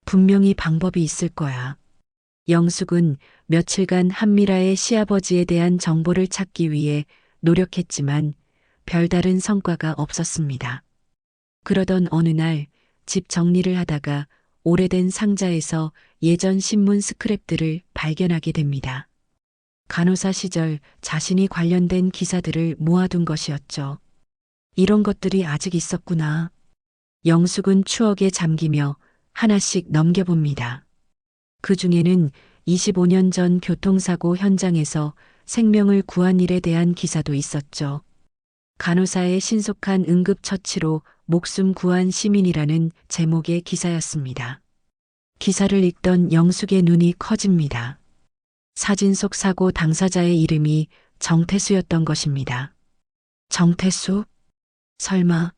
분명히 방법이 있을 거야. 영숙은 며칠간 한미라의 시아버지에 대한 정보를 찾기 위해 노력했지만 별다른 성과가 없었습니다. 그러던 어느 날 집 정리를 하다가 오래된 상자에서 예전 신문 스크랩들을 발견하게 됩니다. 간호사 시절 자신이 관련된 기사들을 모아둔 것이었죠. 이런 것들이 아직 있었구나. 영숙은 추억에 잠기며 하나씩 넘겨봅니다. 그 중에는 25년 전 교통사고 현장에서 생명을 구한 일에 대한 기사도 있었죠. 간호사의 신속한 응급처치로 목숨 구한 시민이라는 제목의 기사였습니다. 기사를 읽던 영숙의 눈이 커집니다. 사진 속 사고 당사자의 이름이 정태수였던 것입니다. 정태수? 설마.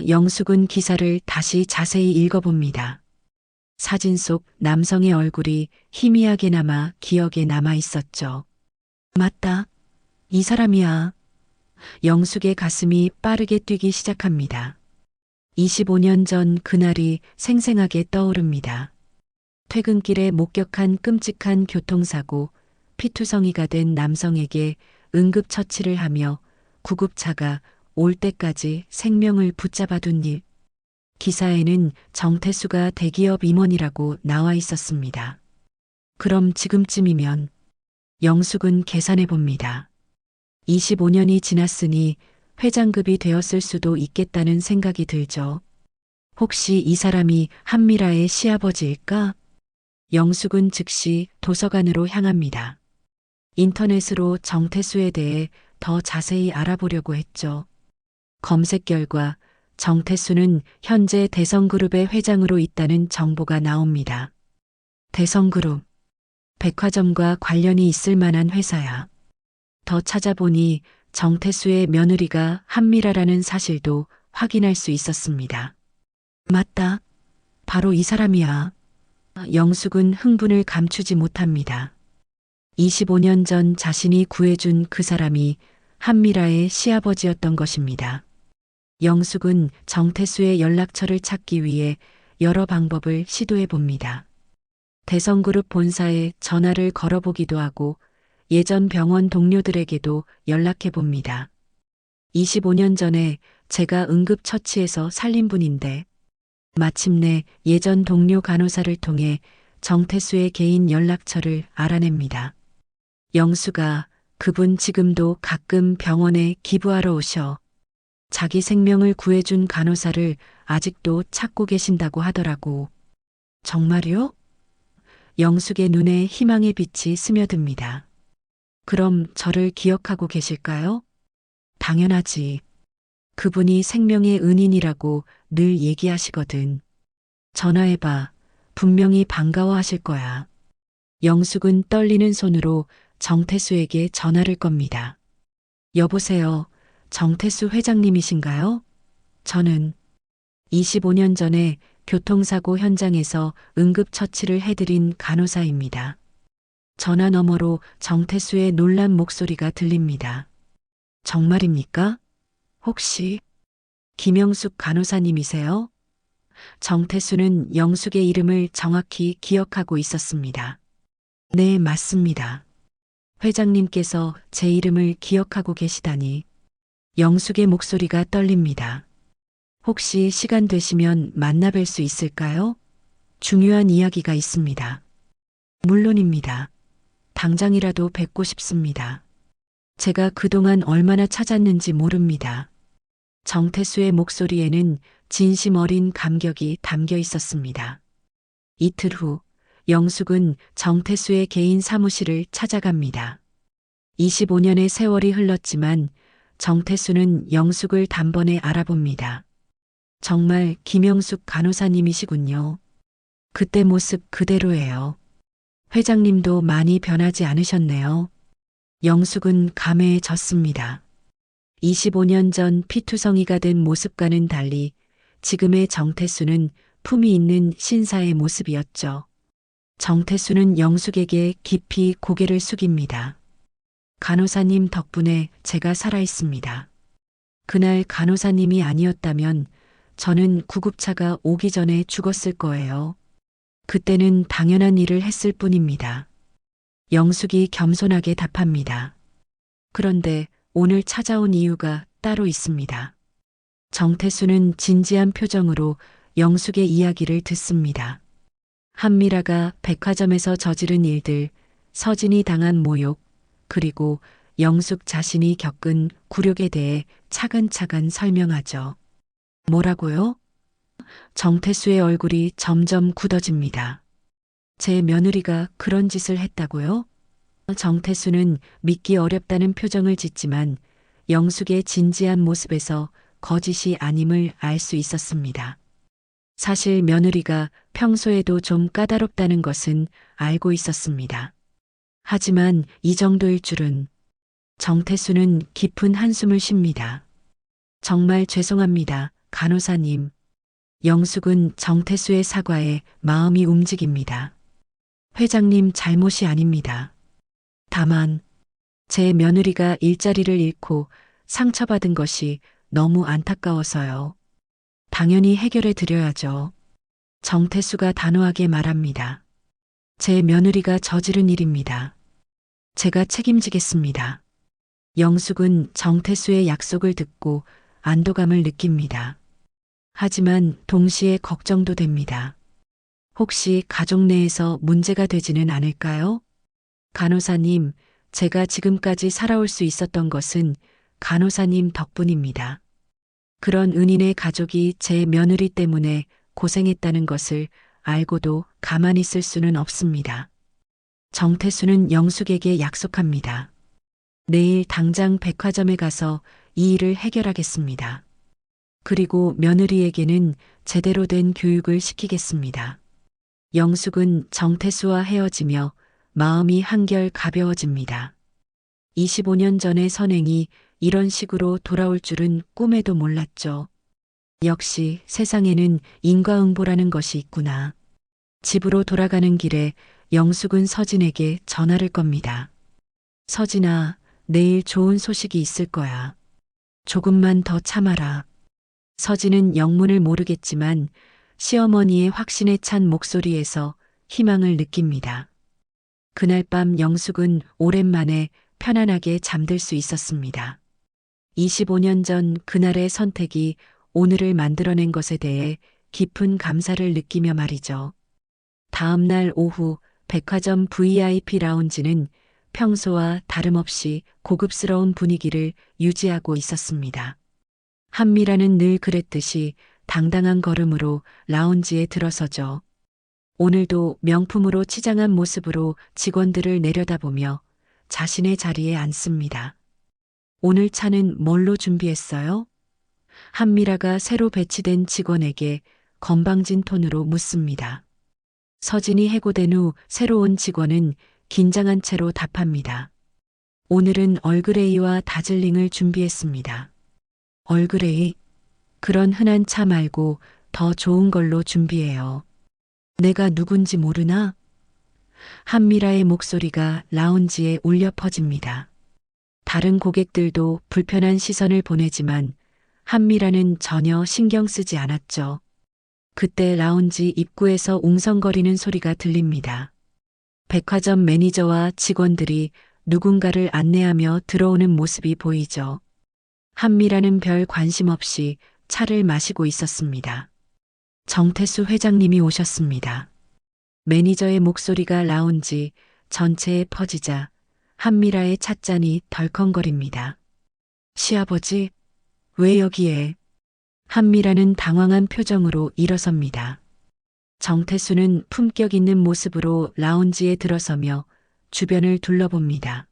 영숙은 기사를 다시 자세히 읽어봅니다. 사진 속 남성의 얼굴이 희미하게나마 기억에 남아 있었죠. 맞다. 이 사람이야. 영숙의 가슴이 빠르게 뛰기 시작합니다. 25년 전 그날이 생생하게 떠오릅니다. 퇴근길에 목격한 끔찍한 교통사고, 피투성이가 된 남성에게 응급처치를 하며 구급차가 올 때까지 생명을 붙잡아둔 일. 기사에는 정태수가 대기업 임원이라고 나와 있었습니다. 그럼 지금쯤이면 영숙은 계산해 봅니다. 25년이 지났으니 회장급이 되었을 수도 있겠다는 생각이 들죠. 혹시 이 사람이 한미라의 시아버지일까? 영숙은 즉시 도서관으로 향합니다. 인터넷으로 정태수에 대해 더 자세히 알아보려고 했죠. 검색 결과 정태수는 현재 대성그룹의 회장으로 있다는 정보가 나옵니다. 대성그룹, 백화점과 관련이 있을 만한 회사야. 더 찾아보니 정태수의 며느리가 한미라라는 사실도 확인할 수 있었습니다. 맞다. 바로 이 사람이야. 영숙은 흥분을 감추지 못합니다. 25년 전 자신이 구해준 그 사람이 한미라의 시아버지였던 것입니다. 영숙은 정태수의 연락처를 찾기 위해 여러 방법을 시도해 봅니다. 대성그룹 본사에 전화를 걸어보기도 하고 예전 병원 동료들에게도 연락해 봅니다. 25년 전에 제가 응급처치해서 살린 분인데 마침내 예전 동료 간호사를 통해 정태수의 개인 연락처를 알아냅니다. 영수가 그분 지금도 가끔 병원에 기부하러 오셔. 자기 생명을 구해준 간호사를 아직도 찾고 계신다고 하더라고. 정말요? 영숙의 눈에 희망의 빛이 스며듭니다. 그럼 저를 기억하고 계실까요? 당연하지. 그분이 생명의 은인이라고 늘 얘기하시거든. 전화해봐. 분명히 반가워하실 거야. 영숙은 떨리는 손으로 정태수에게 전화를 겁니다. 여보세요. 정태수 회장님이신가요? 저는 25년 전에 교통사고 현장에서 응급처치를 해드린 간호사입니다. 전화 너머로 정태수의 놀란 목소리가 들립니다. 정말입니까? 혹시 김영숙 간호사님이세요? 정태수는 영숙의 이름을 정확히 기억하고 있었습니다. 네, 맞습니다. 회장님께서 제 이름을 기억하고 계시다니. 영숙의 목소리가 떨립니다. 혹시 시간 되시면 만나뵐 수 있을까요? 중요한 이야기가 있습니다. 물론입니다. 당장이라도 뵙고 싶습니다. 제가 그동안 얼마나 찾았는지 모릅니다. 정태수의 목소리에는 진심 어린 감격이 담겨 있었습니다. 이틀 후, 영숙은 정태수의 개인 사무실을 찾아갑니다. 25년의 세월이 흘렀지만 정태수는 영숙을 단번에 알아봅니다. 정말 김영숙 간호사님이시군요. 그때 모습 그대로예요. 회장님도 많이 변하지 않으셨네요. 영숙은 감회해졌습니다. 25년 전 피투성이가 된 모습과는 달리 지금의 정태수는 품이 있는 신사의 모습이었죠. 정태수는 영숙에게 깊이 고개를 숙입니다. 간호사님 덕분에 제가 살아있습니다. 그날 간호사님이 아니었다면 저는 구급차가 오기 전에 죽었을 거예요. 그때는 당연한 일을 했을 뿐입니다. 영숙이 겸손하게 답합니다. 그런데 오늘 찾아온 이유가 따로 있습니다. 정태수는 진지한 표정으로 영숙의 이야기를 듣습니다. 한미라가 백화점에서 저지른 일들, 서진이 당한 모욕, 그리고 영숙 자신이 겪은 굴욕에 대해 차근차근 설명하죠. 뭐라고요? 정태수의 얼굴이 점점 굳어집니다. 제 며느리가 그런 짓을 했다고요? 정태수는 믿기 어렵다는 표정을 짓지만 영숙의 진지한 모습에서 거짓이 아님을 알 수 있었습니다. 사실 며느리가 평소에도 좀 까다롭다는 것은 알고 있었습니다. 하지만 이 정도일 줄은. 정태수는 깊은 한숨을 쉽니다. 정말 죄송합니다, 간호사님. 영숙은 정태수의 사과에 마음이 움직입니다. 회장님 잘못이 아닙니다. 다만 제 며느리가 일자리를 잃고 상처받은 것이 너무 안타까워서요. 당연히 해결해 드려야죠. 정태수가 단호하게 말합니다. 제 며느리가 저지른 일입니다. 제가 책임지겠습니다. 영숙은 정태수의 약속을 듣고 안도감을 느낍니다. 하지만 동시에 걱정도 됩니다. 혹시 가족 내에서 문제가 되지는 않을까요? 간호사님, 제가 지금까지 살아올 수 있었던 것은 간호사님 덕분입니다. 그런 은인의 가족이 제 며느리 때문에 고생했다는 것을 알고도 가만히 있을 수는 없습니다. 정태수는 영숙에게 약속합니다. 내일 당장 백화점에 가서 이 일을 해결하겠습니다. 그리고 며느리에게는 제대로 된 교육을 시키겠습니다. 영숙은 정태수와 헤어지며 마음이 한결 가벼워집니다. 25년 전의 선행이 이런 식으로 돌아올 줄은 꿈에도 몰랐죠. 역시 세상에는 인과응보라는 것이 있구나. 집으로 돌아가는 길에 영숙은 서진에게 전화를 겁니다. 서진아, 내일 좋은 소식이 있을 거야. 조금만 더 참아라. 서진은 영문을 모르겠지만 시어머니의 확신에 찬 목소리에서 희망을 느낍니다. 그날 밤 영숙은 오랜만에 편안하게 잠들 수 있었습니다. 25년 전 그날의 선택이 오늘을 만들어낸 것에 대해 깊은 감사를 느끼며 말이죠. 다음 날 오후 백화점 VIP 라운지는 평소와 다름없이 고급스러운 분위기를 유지하고 있었습니다. 한미라는 늘 그랬듯이 당당한 걸음으로 라운지에 들어서죠. 오늘도 명품으로 치장한 모습으로 직원들을 내려다보며 자신의 자리에 앉습니다. 오늘 차는 뭘로 준비했어요? 한미라가 새로 배치된 직원에게 건방진 톤으로 묻습니다. 서진이 해고된 후 새로운 직원은 긴장한 채로 답합니다. 오늘은 얼그레이와 다즐링을 준비했습니다. 얼그레이? 그런 흔한 차 말고 더 좋은 걸로 준비해요. 내가 누군지 모르나? 한미라의 목소리가 라운지에 울려 퍼집니다. 다른 고객들도 불편한 시선을 보내지만 한미라는 전혀 신경 쓰지 않았죠. 그때 라운지 입구에서 웅성거리는 소리가 들립니다. 백화점 매니저와 직원들이 누군가를 안내하며 들어오는 모습이 보이죠. 한미라는 별 관심 없이 차를 마시고 있었습니다. 정태수 회장님이 오셨습니다. 매니저의 목소리가 라운지 전체에 퍼지자 한미라의 찻잔이 덜컹거립니다. 시아버지, 왜 여기에? 한미라는 당황한 표정으로 일어섭니다. 정태수는 품격 있는 모습으로 라운지에 들어서며 주변을 둘러봅니다.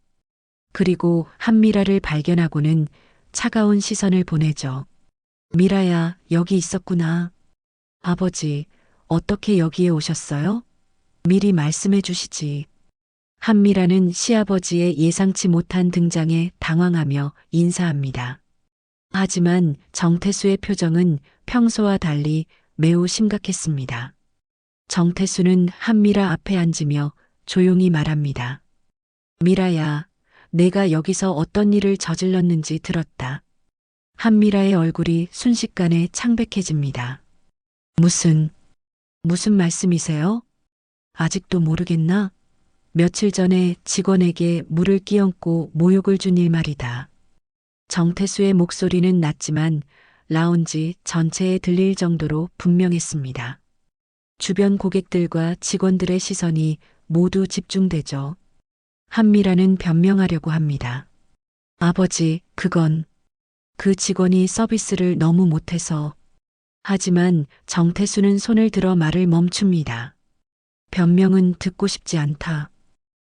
그리고 한미라를 발견하고는 차가운 시선을 보내죠. 미라야, 여기 있었구나. 아버지, 어떻게 여기에 오셨어요? 미리 말씀해 주시지. 한미라는 시아버지의 예상치 못한 등장에 당황하며 인사합니다. 하지만 정태수의 표정은 평소와 달리 매우 심각했습니다. 정태수는 한미라 앞에 앉으며 조용히 말합니다. 미라야, 내가 여기서 어떤 일을 저질렀는지 들었다. 한미라의 얼굴이 순식간에 창백해집니다. 무슨 말씀이세요? 아직도 모르겠나? 며칠 전에 직원에게 물을 끼얹고 모욕을 준 일 말이다. 정태수의 목소리는 낮지만 라운지 전체에 들릴 정도로 분명했습니다. 주변 고객들과 직원들의 시선이 모두 집중되죠. 한미라는 변명하려고 합니다. 아버지, 그건 그 직원이 서비스를 너무 못해서. 하지만 정태수는 손을 들어 말을 멈춥니다. 변명은 듣고 싶지 않다.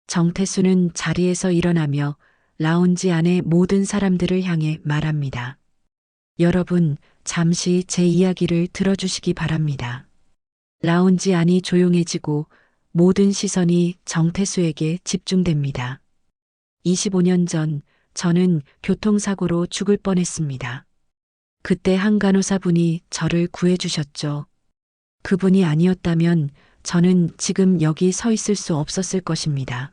정태수는 자리에서 일어나며 라운지 안의 모든 사람들을 향해 말합니다. 여러분, 잠시 제 이야기를 들어주시기 바랍니다. 라운지 안이 조용해지고 모든 시선이 정태수에게 집중됩니다. 25년 전 저는 교통사고로 죽을 뻔했습니다. 그때 한 간호사분이 저를 구해주셨죠. 그분이 아니었다면 저는 지금 여기 서 있을 수 없었을 것입니다.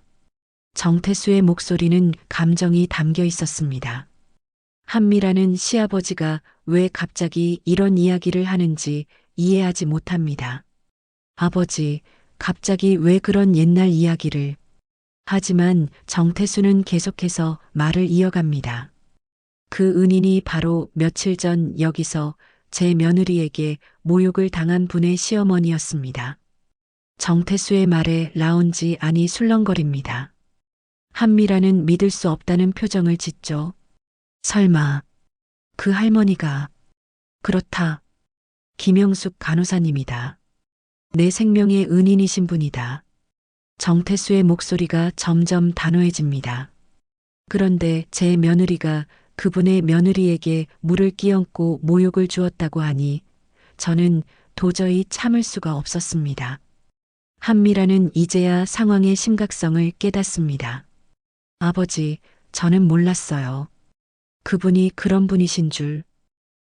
정태수의 목소리는 감정이 담겨 있었습니다. 한미라는 시아버지가 왜 갑자기 이런 이야기를 하는지 이해하지 못합니다. 아버지, 갑자기 왜 그런 옛날 이야기를. 하지만 정태수는 계속해서 말을 이어갑니다. 그 은인이 바로 며칠 전 여기서 제 며느리에게 모욕을 당한 분의 시어머니였습니다. 정태수의 말에 라운지 안이 술렁거립니다. 한미라는 믿을 수 없다는 표정을 짓죠. 설마 그 할머니가. 그렇다. 김영숙 간호사님이다. 내 생명의 은인이신 분이다. 정태수의 목소리가 점점 단호해집니다. 그런데 제 며느리가 그분의 며느리에게 물을 끼얹고 모욕을 주었다고 하니 저는 도저히 참을 수가 없었습니다. 한미라는 이제야 상황의 심각성을 깨닫습니다. 아버지, 저는 몰랐어요. 그분이 그런 분이신 줄.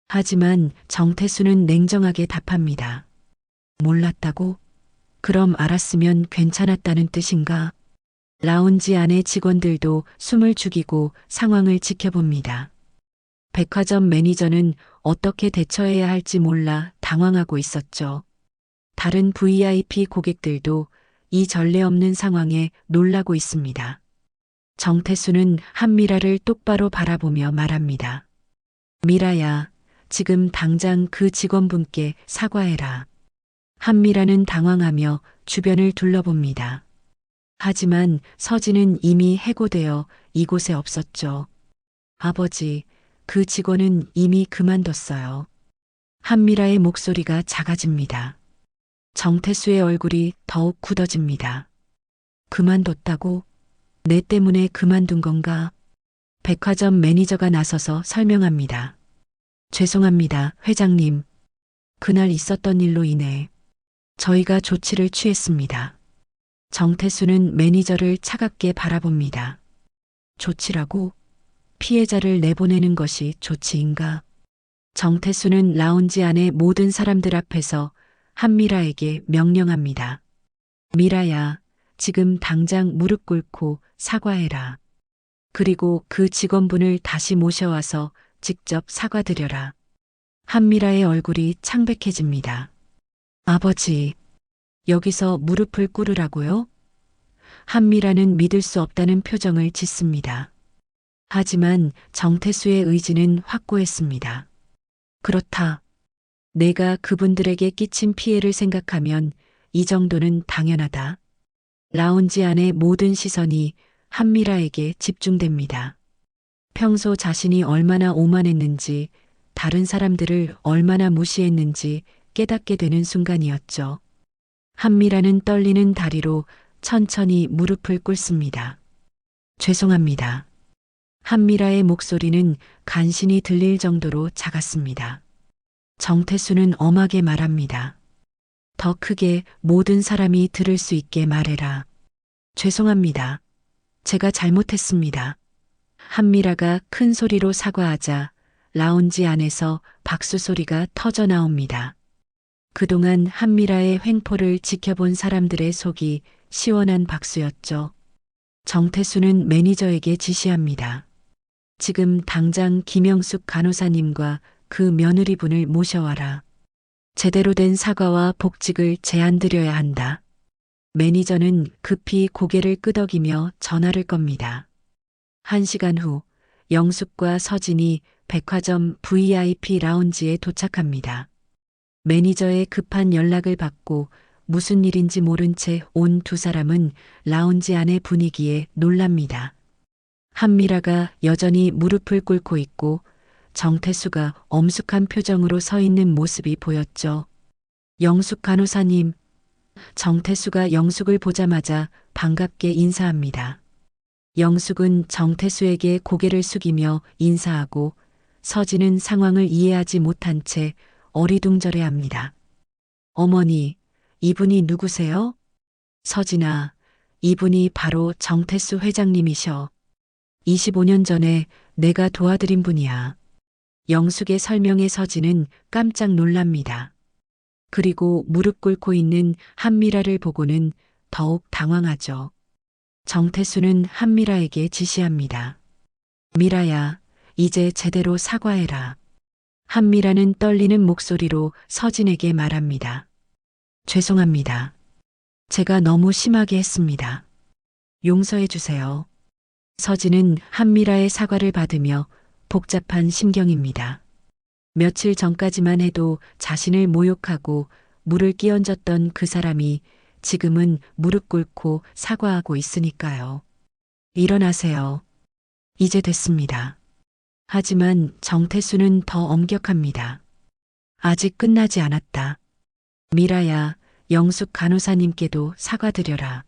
하지만 정태수는 냉정하게 답합니다. 몰랐다고? 그럼 알았으면 괜찮았다는 뜻인가? 라운지 안의 직원들도 숨을 죽이고 상황을 지켜봅니다. 백화점 매니저는 어떻게 대처해야 할지 몰라 당황하고 있었죠. 다른 VIP 고객들도 이 전례 없는 상황에 놀라고 있습니다. 정태수는 한미라를 똑바로 바라보며 말합니다. 미라야, 지금 당장 그 직원분께 사과해라. 한미라는 당황하며 주변을 둘러봅니다. 하지만 서진은 이미 해고되어 이곳에 없었죠. 아버지, 그 직원은 이미 그만뒀어요. 한미라의 목소리가 작아집니다. 정태수의 얼굴이 더욱 굳어집니다. 그만뒀다고? 내 때문에 그만둔 건가? 백화점 매니저가 나서서 설명합니다. 죄송합니다, 회장님. 그날 있었던 일로 인해 저희가 조치를 취했습니다. 정태수는 매니저를 차갑게 바라봅니다. 조치라고? 피해자를 내보내는 것이 조치인가? 정태수는 라운지 안의 모든 사람들 앞에서 한미라에게 명령합니다. 미라야, 지금 당장 무릎 꿇고 사과해라. 그리고 그 직원분을 다시 모셔와서 직접 사과드려라. 한미라의 얼굴이 창백해집니다. 아버지, 여기서 무릎을 꿇으라고요? 한미라는 믿을 수 없다는 표정을 짓습니다. 하지만 정태수의 의지는 확고했습니다. 그렇다. 내가 그분들에게 끼친 피해를 생각하면 이 정도는 당연하다. 라운지 안의 모든 시선이 한미라에게 집중됩니다. 평소 자신이 얼마나 오만했는지, 다른 사람들을 얼마나 무시했는지 깨닫게 되는 순간이었죠. 한미라는 떨리는 다리로 천천히 무릎을 꿇습니다. 죄송합니다. 한미라의 목소리는 간신히 들릴 정도로 작았습니다. 정태수는 엄하게 말합니다. 더 크게 모든 사람이 들을 수 있게 말해라. 죄송합니다. 제가 잘못했습니다. 한미라가 큰 소리로 사과하자 라운지 안에서 박수 소리가 터져 나옵니다. 그동안 한미라의 횡포를 지켜본 사람들의 속이 시원한 박수였죠. 정태수는 매니저에게 지시합니다. 지금 당장 김영숙 간호사님과 그 며느리분을 모셔와라. 제대로 된 사과와 복직을 제안드려야 한다. 매니저는 급히 고개를 끄덕이며 전화를 겁니다. 1시간 후 영숙과 서진이 백화점 VIP 라운지에 도착합니다. 매니저의 급한 연락을 받고 무슨 일인지 모른 채 온 두 사람은 라운지 안의 분위기에 놀랍니다. 한미라가 여전히 무릎을 꿇고 있고 정태수가 엄숙한 표정으로 서 있는 모습이 보였죠. 영숙 간호사님. 정태수가 영숙을 보자마자 반갑게 인사합니다. 영숙은 정태수에게 고개를 숙이며 인사하고 서진은 상황을 이해하지 못한 채 어리둥절해합니다. 어머니, 이분이 누구세요? 서진아, 이분이 바로 정태수 회장님이셔. 25년 전에 내가 도와드린 분이야. 영숙의 설명에 서진은 깜짝 놀랍니다. 그리고 무릎 꿇고 있는 한미라를 보고는 더욱 당황하죠. 정태수는 한미라에게 지시합니다. 미라야, 이제 제대로 사과해라. 한미라는 떨리는 목소리로 서진에게 말합니다. 죄송합니다. 제가 너무 심하게 했습니다. 용서해 주세요. 서진은 한미라의 사과를 받으며 복잡한 심경입니다. 며칠 전까지만 해도 자신을 모욕하고 물을 끼얹었던 그 사람이 지금은 무릎 꿇고 사과하고 있으니까요. 일어나세요. 이제 됐습니다. 하지만 정태수는 더 엄격합니다. 아직 끝나지 않았다. 미라야, 영숙 간호사님께도 사과드려라.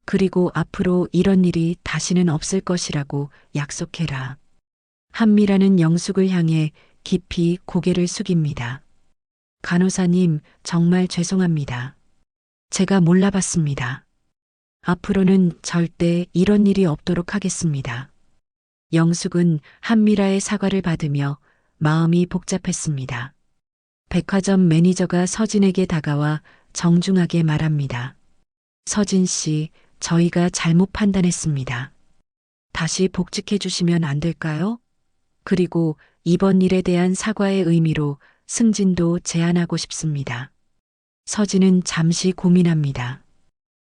그리고 앞으로 이런 일이 다시는 없을 것이라고 약속해라. 한미라는 영숙을 향해 깊이 고개를 숙입니다. 간호사님, 정말 죄송합니다. 제가 몰라봤습니다. 앞으로는 절대 이런 일이 없도록 하겠습니다. 영숙은 한미라의 사과를 받으며 마음이 복잡했습니다. 백화점 매니저가 서진에게 다가와 정중하게 말합니다. 서진 씨, 저희가 잘못 판단했습니다. 다시 복직해 주시면 안 될까요? 그리고 이번 일에 대한 사과의 의미로 승진도 제안하고 싶습니다. 서진은 잠시 고민합니다.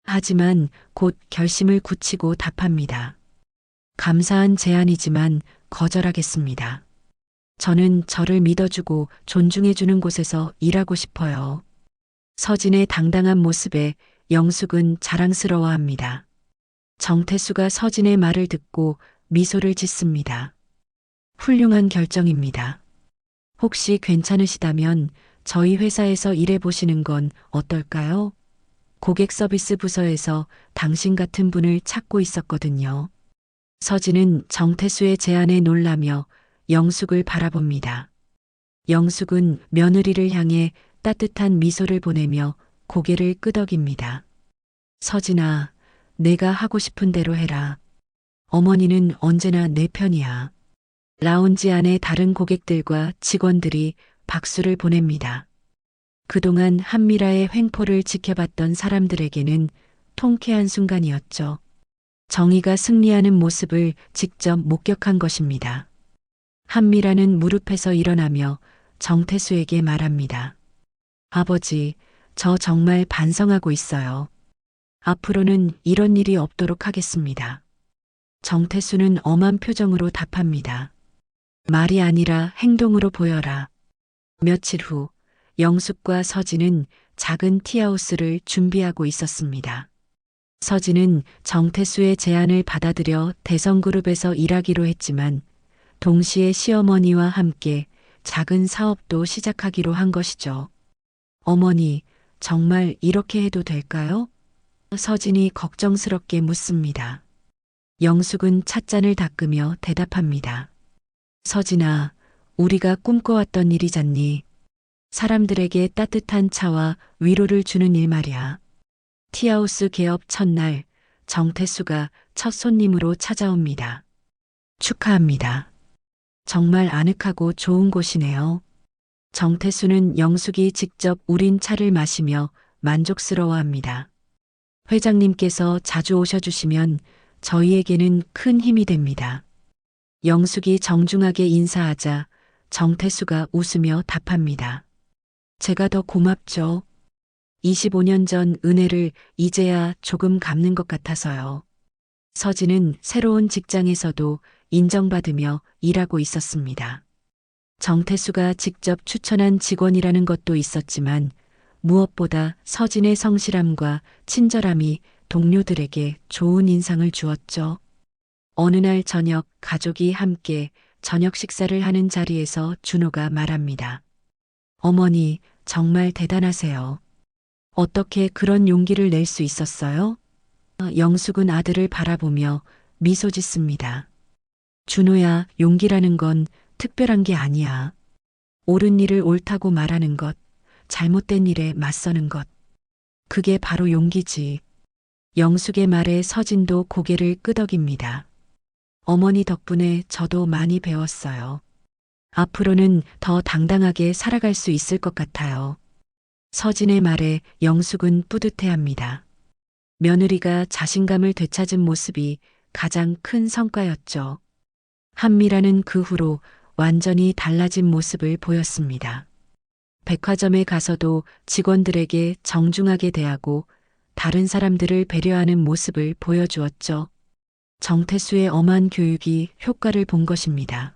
하지만 곧 결심을 굳히고 답합니다. 감사한 제안이지만 거절하겠습니다. 저는 저를 믿어주고 존중해주는 곳에서 일하고 싶어요. 서진의 당당한 모습에 영숙은 자랑스러워합니다. 정태수가 서진의 말을 듣고 미소를 짓습니다. 훌륭한 결정입니다. 혹시 괜찮으시다면 저희 회사에서 일해보시는 건 어떨까요? 고객 서비스 부서에서 당신 같은 분을 찾고 있었거든요. 서진은 정태수의 제안에 놀라며 영숙을 바라봅니다. 영숙은 며느리를 향해 따뜻한 미소를 보내며 고개를 끄덕입니다. 서진아, 내가 하고 싶은 대로 해라. 어머니는 언제나 내 편이야. 라운지 안에 다른 고객들과 직원들이 박수를 보냅니다. 그동안 한미라의 횡포를 지켜봤던 사람들에게는 통쾌한 순간이었죠. 정의가 승리하는 모습을 직접 목격한 것입니다. 한미라는 무릎에서 일어나며 정태수에게 말합니다. 아버지, 저 정말 반성하고 있어요. 앞으로는 이런 일이 없도록 하겠습니다. 정태수는 엄한 표정으로 답합니다. 말이 아니라 행동으로 보여라. 며칠 후 영숙과 서진은 작은 티하우스를 준비하고 있었습니다. 서진은 정태수의 제안을 받아들여 대성그룹에서 일하기로 했지만 동시에 시어머니와 함께 작은 사업도 시작하기로 한 것이죠. 어머니, 정말 이렇게 해도 될까요? 서진이 걱정스럽게 묻습니다. 영숙은 찻잔을 닦으며 대답합니다. 서진아, 우리가 꿈꿔왔던 일이잖니. 사람들에게 따뜻한 차와 위로를 주는 일 말이야. 티하우스 개업 첫날, 정태수가 첫 손님으로 찾아옵니다. 축하합니다. 정말 아늑하고 좋은 곳이네요. 정태수는 영숙이 직접 우린 차를 마시며 만족스러워합니다. 회장님께서 자주 오셔주시면 저희에게는 큰 힘이 됩니다. 영숙이 정중하게 인사하자 정태수가 웃으며 답합니다. 제가 더 고맙죠. 25년 전 은혜를 이제야 조금 갚는 것 같아서요. 서진은 새로운 직장에서도 인정받으며 일하고 있었습니다. 정태수가 직접 추천한 직원이라는 것도 있었지만 무엇보다 서진의 성실함과 친절함이 동료들에게 좋은 인상을 주었죠. 어느 날 저녁 가족이 함께 저녁 식사를 하는 자리에서 준호가 말합니다. 어머니, 정말 대단하세요. 어떻게 그런 용기를 낼 수 있었어요? 영숙은 아들을 바라보며 미소 짓습니다. 준호야, 용기라는 건 특별한 게 아니야. 옳은 일을 옳다고 말하는 것, 잘못된 일에 맞서는 것. 그게 바로 용기지. 영숙의 말에 서진도 고개를 끄덕입니다. 어머니 덕분에 저도 많이 배웠어요. 앞으로는 더 당당하게 살아갈 수 있을 것 같아요. 서진의 말에 영숙은 뿌듯해합니다. 며느리가 자신감을 되찾은 모습이 가장 큰 성과였죠. 한미라는 그 후로 완전히 달라진 모습을 보였습니다. 백화점에 가서도 직원들에게 정중하게 대하고 다른 사람들을 배려하는 모습을 보여주었죠. 정태수의 엄한 교육이 효과를 본 것입니다.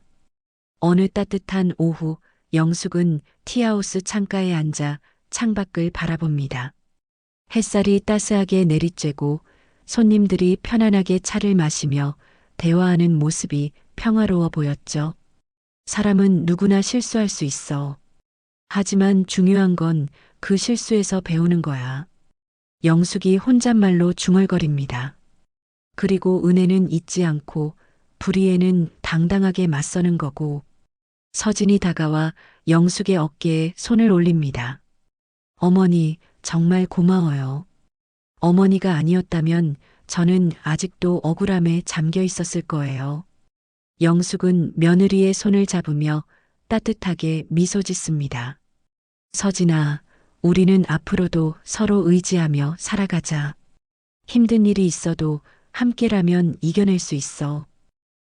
어느 따뜻한 오후, 영숙은 티하우스 창가에 앉아 창밖을 바라봅니다. 햇살이 따스하게 내리쬐고 손님들이 편안하게 차를 마시며 대화하는 모습이 평화로워 보였죠. 사람은 누구나 실수할 수 있어. 하지만 중요한 건 그 실수에서 배우는 거야. 영숙이 혼잣말로 중얼거립니다. 그리고 은혜는 잊지 않고 불의에는 당당하게 맞서는 거고. 서진이 다가와 영숙의 어깨에 손을 올립니다. 어머니, 정말 고마워요. 어머니가 아니었다면 저는 아직도 억울함에 잠겨 있었을 거예요. 영숙은 며느리의 손을 잡으며 따뜻하게 미소 짓습니다. 서진아, 우리는 앞으로도 서로 의지하며 살아가자. 힘든 일이 있어도 함께라면 이겨낼 수 있어.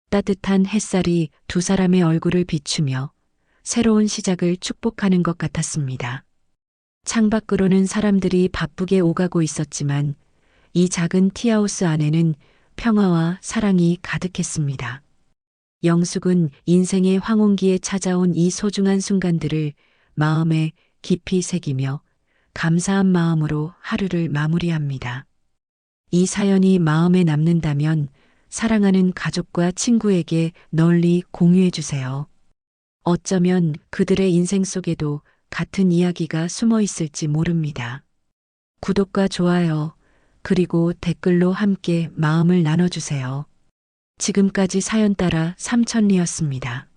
따뜻한 햇살이 두 사람의 얼굴을 비추며 새로운 시작을 축복하는 것 같았습니다. 창밖으로는 사람들이 바쁘게 오가고 있었지만 이 작은 티하우스 안에는 평화와 사랑이 가득했습니다. 영숙은 인생의 황혼기에 찾아온 이 소중한 순간들을 마음에 깊이 새기며 감사한 마음으로 하루를 마무리합니다. 이 사연이 마음에 남는다면 사랑하는 가족과 친구에게 널리 공유해 주세요. 어쩌면 그들의 인생 속에도 같은 이야기가 숨어 있을지 모릅니다. 구독과 좋아요, 그리고 댓글로 함께 마음을 나눠주세요. 지금까지 사연 따라 삼천리였습니다.